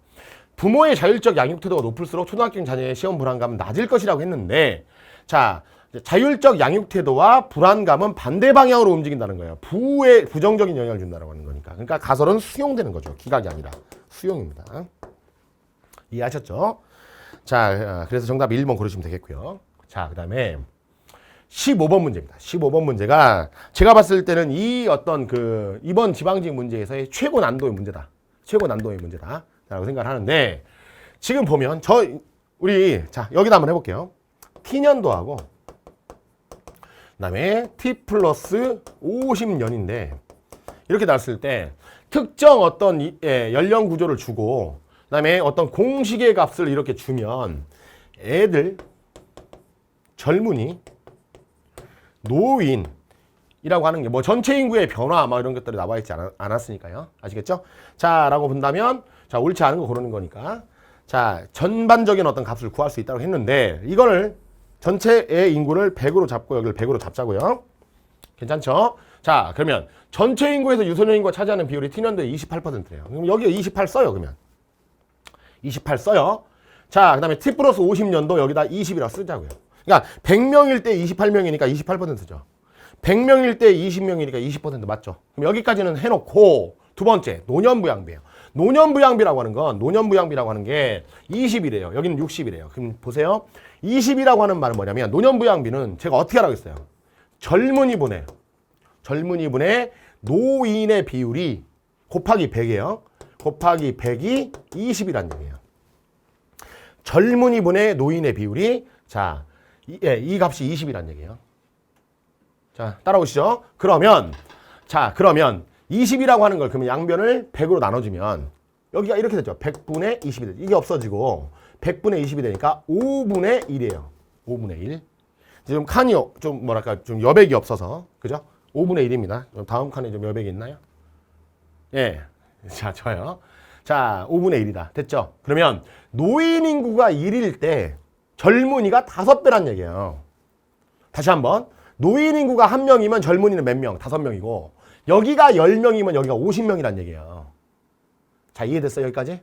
부모의 자율적 양육 태도가 높을수록 초등학교 자녀의 시험 불안감은 낮을 것이라고 했는데, 자, 자율적 양육 태도와 불안감은 반대 방향으로 움직인다는 거예요. 부에 부정적인 영향을 준다고 하는 거니까. 그러니까 가설은 수용되는 거죠. 기각이 아니라 수용입니다. 이해하셨죠? 자, 그래서 정답 1번 고르시면 되겠고요. 자, 그 다음에 15번 문제입니다. 15번 문제가 제가 봤을 때는 이 어떤 그 이번 지방직 문제에서의 최고 난도의 문제다. 최고 난도의 문제다. 라고 생각을 하는데 지금 보면 우리 자 여기다 한번 해볼게요. T년도하고 그다음에 T 플러스 50년인데 이렇게 나왔을 때 특정 어떤 연령 구조를 주고 그다음에 어떤 공식의 값을 이렇게 주면 애들 젊은이 노인이라고 하는 게 뭐 전체 인구의 변화 막 이런 것들이 나와 있지 않았으니까요. 아시겠죠? 자, 라고 본다면 자, 옳지 않은 거 고르는 거니까 자, 전반적인 어떤 값을 구할 수 있다고 했는데 이거를 전체의 인구를 100으로 잡고 여기를 100으로 잡자고요. 괜찮죠? 자, 그러면 전체 인구에서 유소년 인구가 차지하는 비율이 T년도에 28%래요. 그럼 여기 28 써요, 그러면. 28 써요. 자, 그 다음에 T 플러스 50년도 여기다 20이라고 쓰자고요. 그러니까 100명일 때 28명이니까 28%죠. 100명일 때 20명이니까 20% 맞죠? 그럼 여기까지는 해놓고 두 번째 노년부양비예요. 노년부양비라고 하는 게 20이래요. 여기는 60이래요. 그럼 보세요. 20이라고 하는 말은 뭐냐면 노년부양비는 제가 어떻게 하라고 했어요? 젊은이분의 노인의 비율이 곱하기 100이에요. 곱하기 100이 20이란 얘기예요. 젊은이분의 노인의 비율이 자, 이 값이 20이란 얘기예요. 자, 따라오시죠. 그러면 20이라고 하는 걸 그러면 양변을 100으로 나눠주면 여기가 이렇게 되죠. 100분의 20이 되죠. 이게 없어지고 100분의 20이 되니까 5분의 1이에요. 5분의 1. 지금 칸이 좀 뭐랄까 좀 여백이 없어서 그죠? 5분의 1입니다. 다음 칸에 좀 여백이 있나요? 예. 자, 좋아요. 자, 5분의 1이다. 됐죠? 그러면 노인 인구가 1일 때 젊은이가 5배란 얘기예요. 다시 한번. 노인 인구가 1명이면 젊은이는 몇 명? 5명이고 여기가 10명이면 여기가 50명이란 얘기예요. 자, 이해됐어요? 여기까지?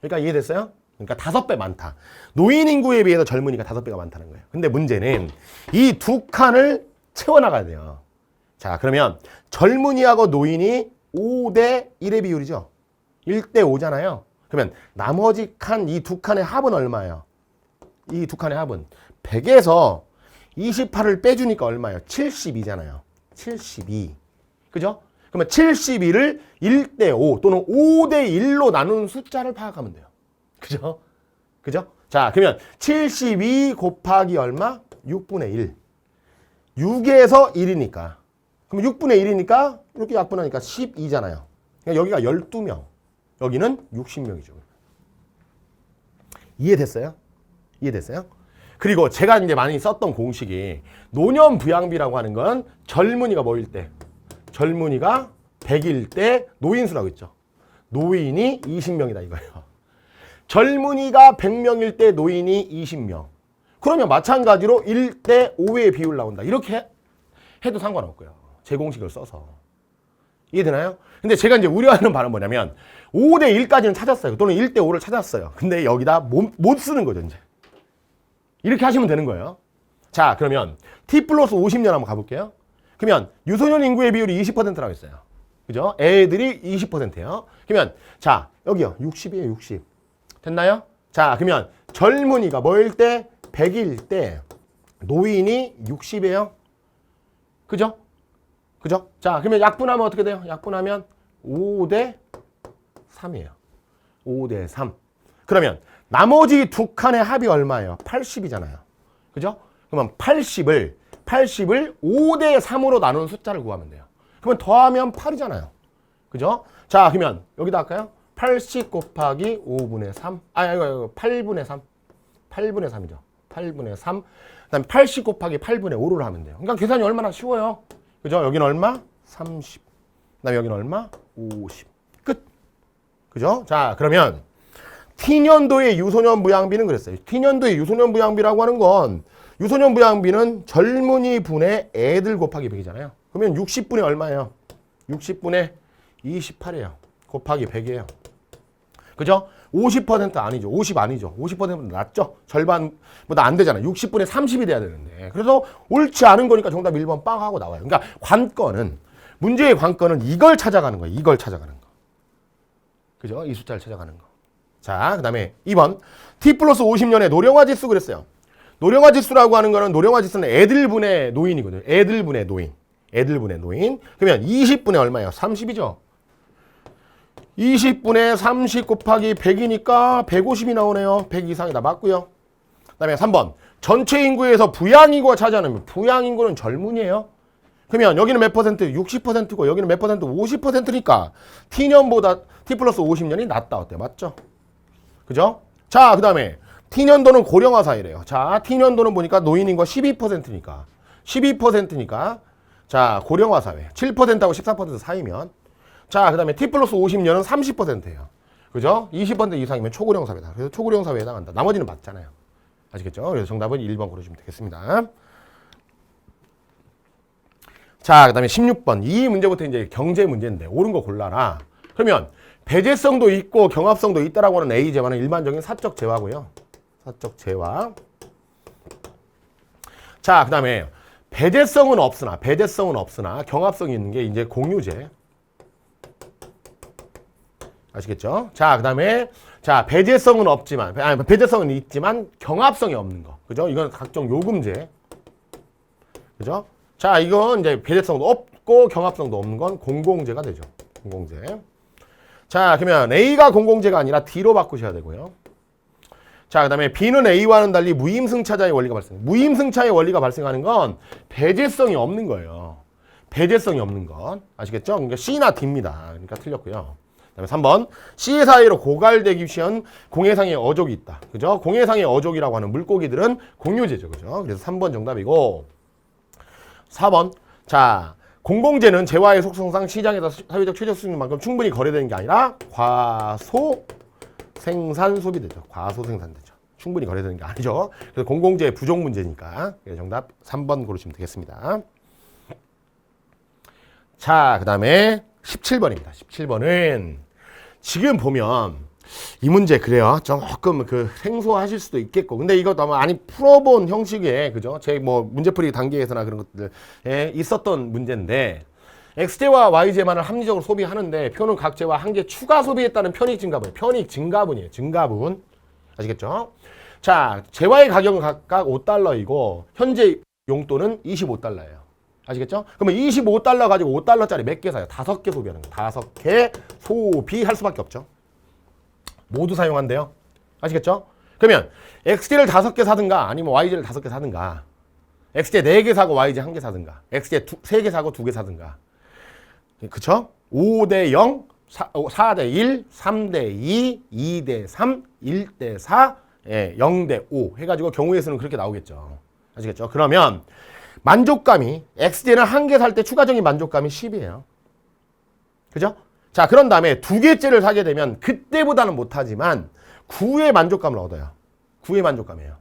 이해됐어요? 그러니까 5배 많다. 노인 인구에 비해서 젊은이가 5배가 많다는 거예요. 근데 문제는 이 두 칸을 채워나가야 돼요. 자, 그러면 젊은이하고 노인이 5대 1의 비율이죠. 1대 5잖아요. 그러면 나머지 칸, 이 두 칸의 합은 얼마예요? 이 두 칸의 합은 100에서 28을 빼주니까 얼마예요? 72잖아요. 72. 그죠? 그러면 72를 1대 5 또는 5대 1로 나눈 숫자를 파악하면 돼요. 그죠? 그죠? 자, 그러면 72 곱하기 얼마? 6분의 1. 6에서 1이니까. 그럼 6분의 1이니까 이렇게 약분하니까 12잖아요. 그러니까 여기가 12명. 여기는 60명이죠. 이해됐어요? 이해됐어요? 그리고 제가 이제 많이 썼던 공식이 노년부양비라고 하는 건 젊은이가 뭐일 때? 젊은이가 100일 때 노인수라고 했죠. 노인이 20명이다 이거예요. 젊은이가 100명일 때 노인이 20명. 그러면 마찬가지로 1대 5의 비율 나온다. 이렇게 해도 상관없고요. 제 공식을 써서. 이해되나요? 근데 제가 이제 우려하는 바는 뭐냐면 5대 1까지는 찾았어요. 또는 1대 5를 찾았어요. 근데 여기다 못 쓰는 거죠, 이제. 이렇게 하시면 되는 거예요. 자, 그러면 T 플러스 50년 한번 가볼게요. 그러면 유소년 인구의 비율이 20%라고 했어요. 그죠? 애들이 20%예요. 그러면 자, 여기요. 60이에요, 60. 됐나요? 자, 그러면 젊은이가 뭐일 때? 100일 때 노인이 60이에요. 그죠? 그죠? 자, 그러면 약분하면 어떻게 돼요? 약분하면 5대 3이에요. 5대 3. 그러면 나머지 두 칸의 합이 얼마예요? 80이잖아요. 그죠? 그러면 80을 5대 3으로 나눈 숫자를 구하면 돼요. 그러면 더하면 8이잖아요. 그죠? 자, 그러면 여기다 할까요? 80 곱하기 5분의 3. 이거 8분의 3. 8분의 3이죠. 8분의 3. 그 다음에 80 곱하기 8분의 5를 하면 돼요. 그러니까 계산이 얼마나 쉬워요. 그죠? 여기는 얼마? 30. 그 다음에 여기는 얼마? 50. 끝. 그죠? 자, 그러면 T년도의 유소년 부양비는 그랬어요. T년도의 유소년 부양비라고 하는 건 유소년 부양비는 젊은이 분의 애들 곱하기 100이잖아요. 그러면 60분의 얼마예요? 60분의 28이에요. 곱하기 100이에요. 그죠? 50% 아니죠. 50 아니죠. 50% 낮죠? 절반보다 안 되잖아요. 60분의 30이 돼야 되는데. 그래서 옳지 않은 거니까 정답 1번 빵 하고 나와요. 그러니까 문제의 관건은 이걸 찾아가는 거예요. 이걸 찾아가는 거. 그죠? 이 숫자를 찾아가는 거. 자, 그 다음에 2번. T 플러스 50년에 노령화 지수 그랬어요. 노령화 지수라고 하는 거는 노령화 지수는 애들분의 노인이거든요. 애들분의 노인. 애들분의 노인. 그러면 20분의 얼마예요? 30이죠. 20분의 30 곱하기 100이니까 150이 나오네요. 100 이상이다. 맞고요. 그 다음에 3번. 전체 인구에서 부양인구가 차지하는 부양인구는 젊은이에요. 그러면 여기는 몇 퍼센트? 60%고 여기는 몇 퍼센트? 50%니까 T년보다 T 플러스 50년이 낫다. 어때요? 맞죠? 그죠? 자, 그 다음에 T년도는 고령화 사회래요. 자, T년도는 보니까 노인인구가 12%니까 12%니까 자, 고령화 사회 7%하고 14% 사이면 자, 그 다음에 T 플러스 50년은 30%예요. 그죠? 20% 이상이면 초고령 사회다. 그래서 초고령 사회에 해당한다. 나머지는 맞잖아요. 아시겠죠? 그래서 정답은 1번 고르시면 되겠습니다. 자, 그 다음에 16번. 이 문제부터 이제 경제 문제인데 옳은 거 골라라. 그러면 배제성도 있고 경합성도 있다라고 하는 A 재화는 일반적인 사적 재화고요. 사적 재화. 자, 그 다음에 배제성은 없으나 경합성이 있는 게 이제 공유제. 아시겠죠? 자, 그 다음에 자, 배제성은 없지만 배제성은 있지만 경합성이 없는 거. 그죠? 이건 각종 요금제. 그죠? 자, 이건 이제 배제성도 없고 경합성도 없는 건 공공재가 되죠. 공공재. 자, 그러면 A가 공공재가 아니라 D로 바꾸셔야 되고요. 자, 그 다음에 B는 A와는 달리 무임승차자의 원리가 발생. 무임승차의 원리가 발생하는 건 배제성이 없는 거예요. 배제성이 없는 건. 아시겠죠? 그러니까 C나 D입니다. 그러니까 틀렸고요. 그 다음에 3번. C의 사이로 고갈되기 쉬운 공해상의 어족이 있다. 그죠? 공해상의 어족이라고 하는 물고기들은 공유재죠. 그죠? 그래서 3번 정답이고. 4번. 자, 공공재는 재화의 속성상 시장에서 사회적 최저 수준만큼 충분히 거래되는 게 아니라 과소 생산 소비되죠. 과소 생산되죠. 충분히 거래되는 게 아니죠. 그래서 공공재의 부족 문제니까 정답 3번 고르시면 되겠습니다. 자, 그 다음에 17번입니다. 17번은 지금 보면 이 문제 그래요. 조금 생소하실 수도 있겠고. 근데 이거 너무 많이 풀어본 형식의, 그죠? 제 문제풀이 단계에서나 그런 것들에 있었던 문제인데, X제와 Y제만을 합리적으로 소비하는데, 표는 각 제와 한 개 추가 소비했다는 편익 증가분. 편익 증가분이에요. 증가분. 아시겠죠? 자, 제와의 가격은 각각 5달러이고, 현재 용돈은 25달러예요. 아시겠죠? 그러면 25달러 가지고 5달러짜리 몇 개 사요? 5개 소비하는 거예요. 5개 소비할 수밖에 없죠. 모두 사용한대요. 아시겠죠? 그러면 XJ를 5개 사든가 아니면 YJ를 5개 사든가, XJ 4개 사고 YJ 1개 사든가, XJ 3개 사고 2개 사든가. 그쵸? 5대 0, 4대 1, 3대 2, 2대 3, 1대 4, 0대 5 해가지고 경우의 수는 그렇게 나오겠죠. 아시겠죠? 그러면 만족감이 XJ는 1개 살 때 추가적인 만족감이 10이에요. 그죠? 자, 그런 다음에 2개째를 사게 되면 그때보다는 못하지만 9의 만족감을 얻어요. 9의 만족감이에요.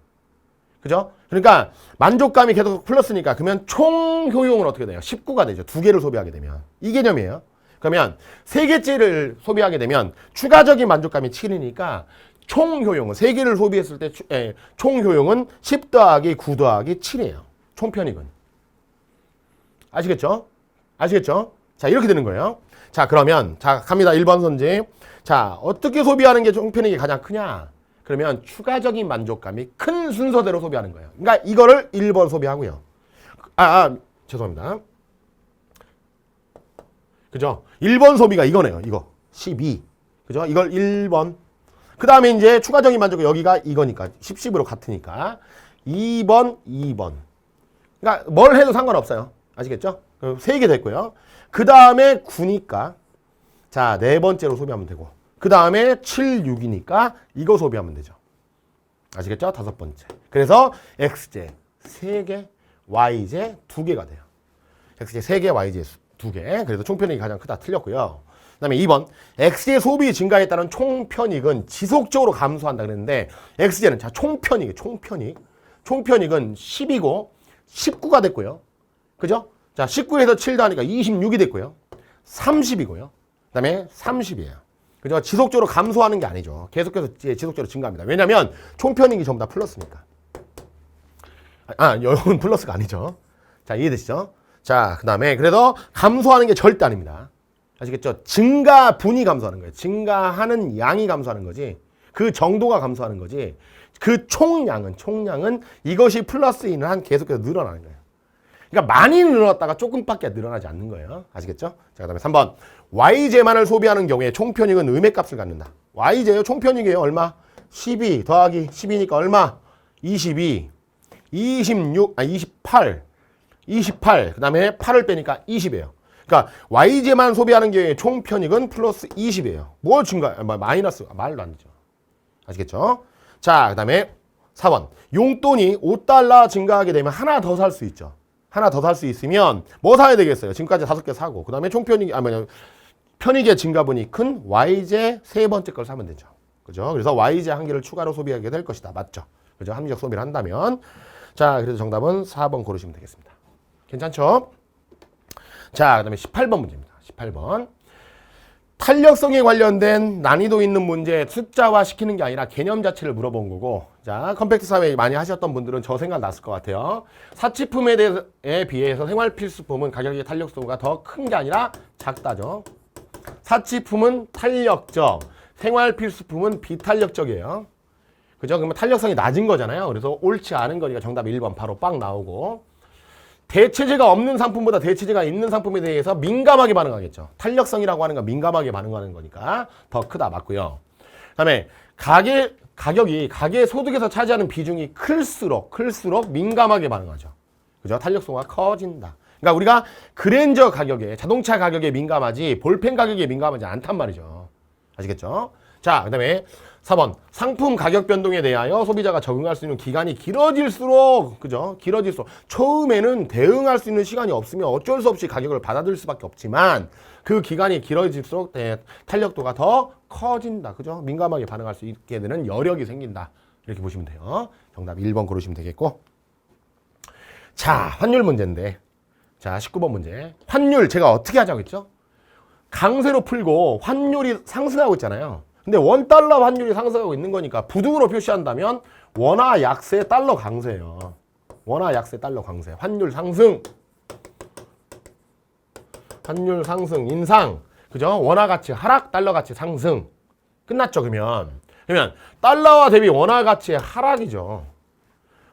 그죠? 그러니까 만족감이 계속 플러스니까 그러면 총 효용은 어떻게 돼요? 19가 되죠. 2개를 소비하게 되면. 이 개념이에요. 그러면 3개째를 소비하게 되면 추가적인 만족감이 7이니까 총 효용은 3개를 소비했을 때 총 효용은 10 더하기 9 더하기 7이에요. 총 편익은. 아시겠죠? 아시겠죠? 자, 이렇게 되는 거예요. 자, 그러면 자, 갑니다. 1번 선지. 자, 어떻게 소비하는 게 총편익이 가장 크냐? 그러면 추가적인 만족감이 큰 순서대로 소비하는 거예요. 그러니까 이거를 1번 소비하고요. 죄송합니다. 그죠? 1번 소비가 이거네요. 이거 12. 그죠? 이걸 1번. 그 다음에 이제 추가적인 만족감 여기가 이거니까 10으로 같으니까 2번, 2번. 그러니까 뭘 해도 상관없어요. 아시겠죠? 3개 됐고요. 그 다음에 9니까 자, 4번째로 소비하면 되고, 그 다음에 7, 6이니까 이거 소비하면 되죠. 아시겠죠? 5번째. 그래서 XJ 3개, YJ 2개가 돼요. XJ 3개, YJ 2개. 그래서 총편익이 가장 크다. 틀렸고요. 그 다음에 2번. XJ 소비 증가에 따른 총편익은 지속적으로 감소한다 그랬는데, XJ는 자, 총편익은 10이고 19가 됐고요. 그죠? 자, 19에서 7 더하니까 26이 됐고요. 30이고요. 그 다음에 30이에요. 그죠? 지속적으로 감소하는 게 아니죠. 계속해서 지속적으로 증가합니다. 왜냐면 총편익이 전부 다 플러스니까. 여러분 플러스가 아니죠. 자, 이해되시죠? 자, 그 다음에 그래서 감소하는 게 절대 아닙니다. 아시겠죠? 증가분이 감소하는 거예요. 증가하는 양이 감소하는 거지. 그 정도가 감소하는 거지. 그 총량은 이것이 플러스 2는 한 계속해서 늘어나는 거예요. 그러니까 많이 늘어났다가 조금밖에 늘어나지 않는 거예요. 아시겠죠? 자, 그다음에 3번. y제만을 소비하는 경우에 총편익은 음의 값을 갖는다. y제요. 총편익이에요. 얼마? 12 더하기 12니까 얼마? 22, 28. 그다음에 8을 빼니까 20이에요. 그러니까 y제만 소비하는 경우에 총편익은 플러스 20이에요. 뭘 증가? 마이너스 말도 안 되죠. 아시겠죠? 자, 그다음에 4번. 용돈이 5달러 증가하게 되면 하나 더 살 수 있죠. 하나 더 살 수 있으면 뭐 사야 되겠어요? 지금까지 5개 사고 그다음에 총편익 편익의 증가분이 큰 y제 세 번째 걸 사면 되죠. 그죠? 그래서 y제 한 개를 추가로 소비하게 될 것이다. 맞죠? 그죠? 합리적 소비를 한다면 자, 그래서 정답은 4번 고르시면 되겠습니다. 괜찮죠? 자, 그다음에 18번 문제입니다. 18번. 탄력성에 관련된 난이도 있는 문제 숫자화 시키는 게 아니라 개념 자체를 물어본 거고, 자, 컴팩트 사회 많이 하셨던 분들은 저 생각 났을 것 같아요. 사치품에 비해서 생활 필수품은 가격의 탄력성가 더 큰 게 아니라 작다죠. 사치품은 탄력적, 생활 필수품은 비탄력적이에요. 그죠? 그러면 탄력성이 낮은 거잖아요. 그래서 옳지 않은 거니까 정답 1번 바로 빵 나오고, 대체재가 없는 상품보다 대체재가 있는 상품에 대해서 민감하게 반응하겠죠. 탄력성이라고 하는 건 민감하게 반응하는 거니까 더 크다. 맞고요. 그다음에 가게 소득에서 차지하는 비중이 클수록 민감하게 반응하죠. 그죠? 탄력성과 커진다. 그러니까 우리가 그랜저 가격에, 자동차 가격에 민감하지 볼펜 가격에 민감하지 않단 말이죠. 아시겠죠? 자, 그다음에 4번. 상품 가격 변동에 대하여 소비자가 적응할 수 있는 기간이 길어질수록, 그죠? 길어질수록. 처음에는 대응할 수 있는 시간이 없으면 어쩔 수 없이 가격을 받아들일 수밖에 없지만 그 기간이 길어질수록 탄력도가 더 커진다. 그죠? 민감하게 반응할 수 있게 되는 여력이 생긴다. 이렇게 보시면 돼요. 정답 1번 고르시면 되겠고. 자, 환율 문제인데. 자, 19번 문제. 환율 제가 어떻게 하자고 했죠? 강세로 풀고 환율이 상승하고 있잖아요. 근데 원달러 환율이 상승하고 있는 거니까 부등으로 표시한다면 원화 약세 달러 강세예요. 원화 약세 달러 강세. 환율 상승. 환율 상승 인상. 그죠? 원화 가치 하락, 달러 가치 상승. 끝났죠, 그러면 달러와 대비 원화 가치의 하락이죠.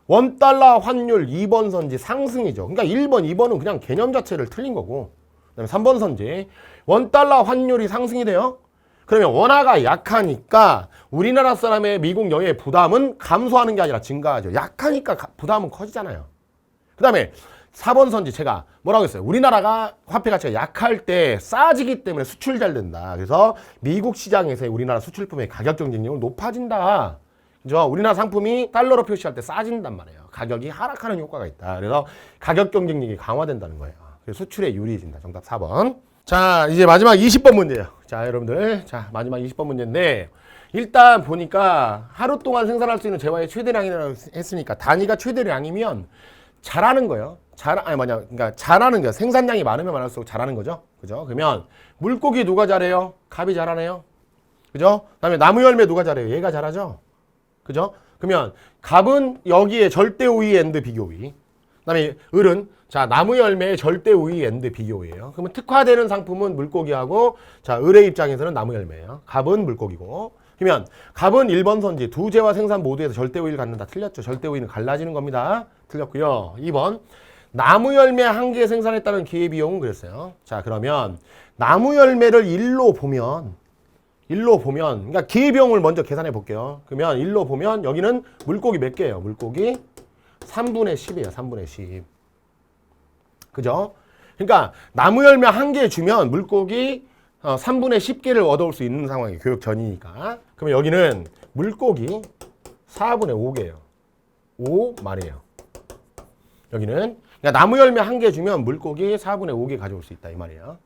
원달러 환율 2번 선지 상승이죠. 그러니까 1번, 2번은 그냥 개념 자체를 틀린 거고. 그다음에 3번 선지 원달러 환율이 상승이 돼요. 그러면 원화가 약하니까 우리나라 사람의 미국 영의 부담은 감소하는 게 아니라 증가하죠. 약하니까 부담은 커지잖아요. 그 다음에 4번 선지 제가 뭐라고 했어요? 우리나라가 화폐 가치가 약할 때 싸지기 때문에 수출 잘 된다. 그래서 미국 시장에서의 우리나라 수출품의 가격 경쟁력은 높아진다. 그죠? 우리나라 상품이 달러로 표시할 때 싸진단 말이에요. 가격이 하락하는 효과가 있다. 그래서 가격 경쟁력이 강화된다는 거예요. 그래서 수출에 유리해진다. 정답 4번. 자, 이제 마지막 20번 문제예요. 자, 여러분들. 자, 마지막 20번 문제인데 일단 보니까 하루 동안 생산할 수 있는 재화의 최대량이라고 했으니까 단위가 최대량이면 잘하는 거예요. 그러니까 잘하는 거예요. 생산량이 많으면 많을수록 잘하는 거죠. 그죠? 그러면 물고기 누가 잘해요? 갑이 잘하네요. 그죠? 그다음에 나무 열매 누가 잘해요? 얘가 잘하죠. 그죠? 그러면 갑은 여기에 절대 우위 앤드 비교위. 그다음에 을은 자, 나무 열매의 절대 우위 앤드 비교예요. 그러면 특화되는 상품은 물고기하고 자, 을의 입장에서는 나무 열매예요. 갑은 물고기고. 그러면 갑은 1번 선지 두 재화 생산 모두에서 절대 우위를 갖는다. 틀렸죠. 절대 우위는 갈라지는 겁니다. 틀렸고요. 2번 나무 열매 한 개 생산했다는 기회비용은 그랬어요. 자, 그러면 나무 열매를 1로 보면 그러니까 기회비용을 먼저 계산해 볼게요. 그러면 1로 보면 여기는 물고기 몇 개예요? 물고기 3분의 10이에요. 3분의 10. 그죠? 그러니까 나무 열매 한 개 주면 물고기 3분의 10개를 얻어올 수 있는 상황이에요. 교육 전이니까. 그러면 여기는 물고기 4분의 5개예요. 5 말이에요. 여기는 그러니까 나무 열매 한 개 주면 물고기 4분의 5개 가져올 수 있다 이 말이에요.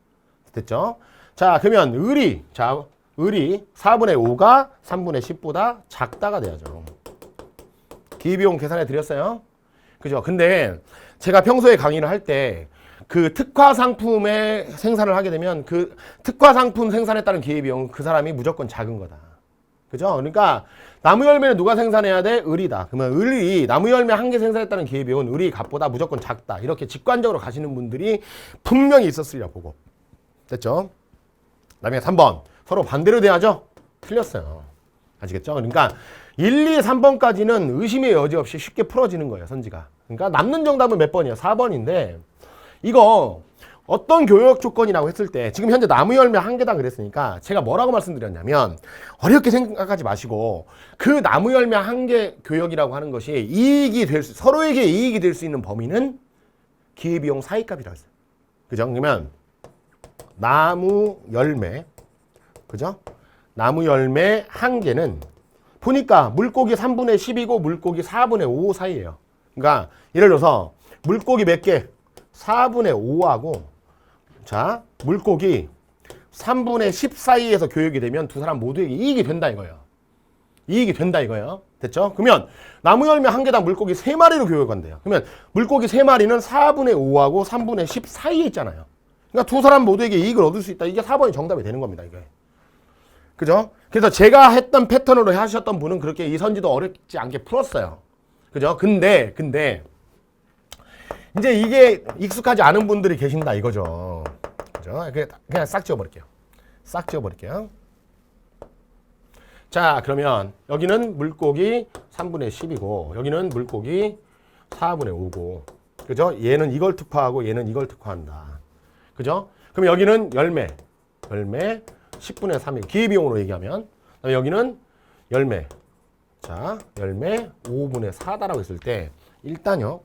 됐죠? 자, 그러면 을이 4분의 5가 3분의 10보다 작다가 돼야죠. 기비용 계산해 드렸어요. 그죠? 근데 제가 평소에 강의를 할 때 그 특화 상품의 생산을 하게 되면 그 특화 상품 생산에 따른 기회비용은 그 사람이 무조건 작은 거다. 그죠? 그러니까 나무 열매는 누가 생산해야 돼? 을이다. 그러면 을이 나무 열매 한 개 생산했다는 기회비용은 을이 값보다 무조건 작다. 이렇게 직관적으로 가시는 분들이 분명히 있었으리라 보고. 됐죠? 그다음에 3번. 서로 반대로 돼야죠? 틀렸어요. 아시겠죠? 그러니까 1, 2, 3번까지는 의심의 여지 없이 쉽게 풀어지는 거예요, 선지가. 그러니까 남는 정답은 몇 번이에요? 4번인데 이거 어떤 교역 조건이라고 했을 때 지금 현재 나무 열매 한 개당 그랬으니까 제가 뭐라고 말씀드렸냐면 어렵게 생각하지 마시고 그 나무 열매 한 개 교역이라고 하는 것이 이익이 될 수, 서로에게 이익이 될 수 있는 범위는 기회비용 사이값이라고 했어요. 그죠? 그러면 나무 열매, 그죠? 나무 열매 한 개는 보니까 물고기 3분의 10이고 물고기 4분의 5 사이예요. 그러니까 예를 들어서 물고기 몇 개? 4분의 5하고 자 물고기 3분의 10 사이에서 교역이 되면 두 사람 모두에게 이익이 된다 이거예요. 이익이 된다 이거예요. 됐죠? 그러면 나무 열매 한 개당 물고기 3마리로 교역한대요. 그러면 물고기 3마리는 4분의 5하고 3분의 10 사이에 있잖아요. 그러니까 두 사람 모두에게 이익을 얻을 수 있다. 이게 4번이 정답이 되는 겁니다. 이게. 그죠? 그래서 제가 했던 패턴으로 하셨던 분은 그렇게 이 선지도 어렵지 않게 풀었어요. 그죠? 근데 이제 이게 익숙하지 않은 분들이 계신다 이거죠. 그죠? 그냥 싹 지워버릴게요. 싹 지워버릴게요. 자, 그러면 여기는 물고기 3분의 10이고 여기는 물고기 4분의 5고 그죠? 얘는 이걸 특화하고 얘는 이걸 특화한다. 그죠? 그럼 여기는 열매 10분의 3이고 기회비용으로 얘기하면 여기는 열매 자 열매 5분의 4다라고 했을 때 일단요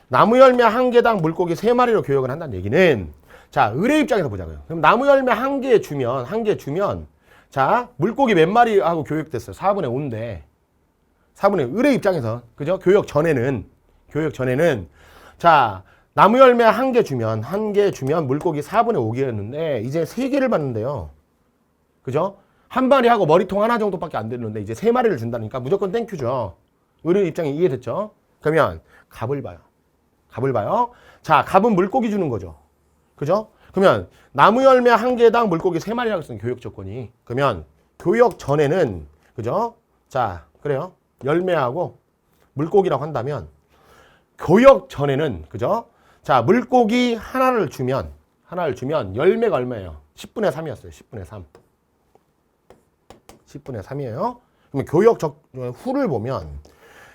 나무 열매 한 개당 물고기 3마리로 교역을 한다는 얘기는 자 을의 입장에서 보자고요. 그럼 나무 열매 한 개 주면 자 물고기 몇 마리하고 교역됐어요? 4분의 5인데 4분의 을의 입장에서 그죠? 교역 전에는 자 나무 열매 한 개 주면 물고기 4분의 5개였는데 이제 3개를 받는데요. 그죠? 한 마리하고 머리통 하나 정도밖에 안 되는데 이제 3마리를 준다니까 무조건 땡큐죠. 을의 입장이 이해됐죠? 그러면 값을 봐요. 자, 값은 물고기 주는 거죠. 그죠? 그러면 나무 열매 한 개당 물고기 3마리라고 했으면 교역 조건이. 그러면 교역 전에는 그죠? 자, 그래요. 열매하고 물고기라고 한다면 교역 전에는 그죠? 자, 물고기 하나를 주면 열매가 얼마예요? 10분의 3이었어요. 10분의 3이에요. 그러면 교역 후를 보면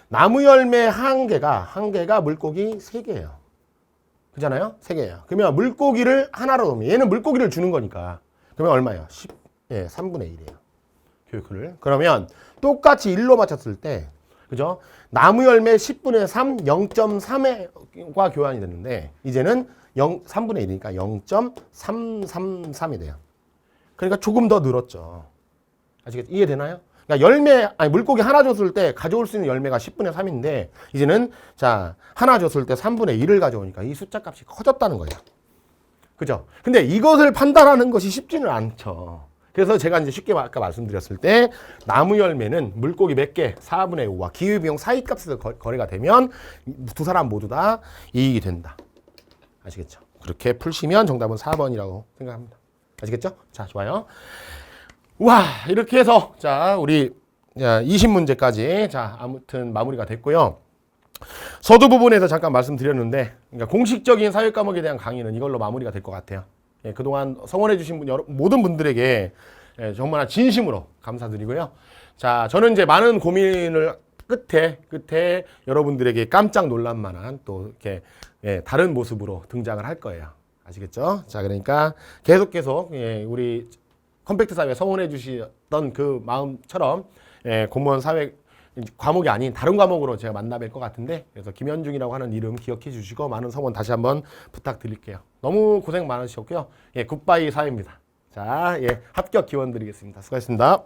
나무 열매 한 개가 물고기 3개예요. 그잖아요? 3개예요. 그러면 물고기를 하나로 넣으면 얘는 물고기를 주는 거니까 그러면 얼마예요? 3분의 1이에요. 교역후를. 그러면 똑같이 1로 맞췄을 때 그죠? 나무 열매 10분의 3, 0.3과 교환이 됐는데 이제는 3분의 1이니까 0.333이 돼요. 그러니까 조금 더 늘었죠. 아시겠죠? 이해되나요? 그러니까 물고기 하나 줬을 때 가져올 수 있는 열매가 10분의 3인데 이제는 자 하나 줬을 때 3분의 1을 가져오니까 이 숫자 값이 커졌다는 거예요. 그죠? 근데 이것을 판단하는 것이 쉽지는 않죠. 그래서 제가 이제 쉽게 아까 말씀드렸을 때 나무 열매는 물고기 몇 개, 4분의 5와 기회비용 사이값에서 거래가 되면 두 사람 모두 다 이익이 된다. 아시겠죠? 그렇게 풀시면 정답은 4번이라고 생각합니다. 아시겠죠? 자, 좋아요. 와, 이렇게 해서 자, 우리 20문제까지 자, 아무튼 마무리가 됐고요. 서두 부분에서 잠깐 말씀드렸는데 그러니까 공식적인 사회 과목에 대한 강의는 이걸로 마무리가 될 것 같아요. 예, 그동안 성원해 주신 모든 분들에게 정말 진심으로 감사드리고요. 자, 저는 이제 많은 고민을 끝에 여러분들에게 깜짝 놀랄 만한 또 이렇게 다른 모습으로 등장을 할 거예요. 아시겠죠? 자, 그러니까 계속 우리 컴팩트 사회 성원해 주시던 그 마음처럼 공무원 사회 과목이 아닌 다른 과목으로 제가 만나뵐 것 같은데 그래서 김현중이라고 하는 이름 기억해 주시고 많은 성원 다시 한번 부탁드릴게요. 너무 고생 많으셨고요. 굿바이 사회입니다. 자, 합격 기원 드리겠습니다. 수고하셨습니다.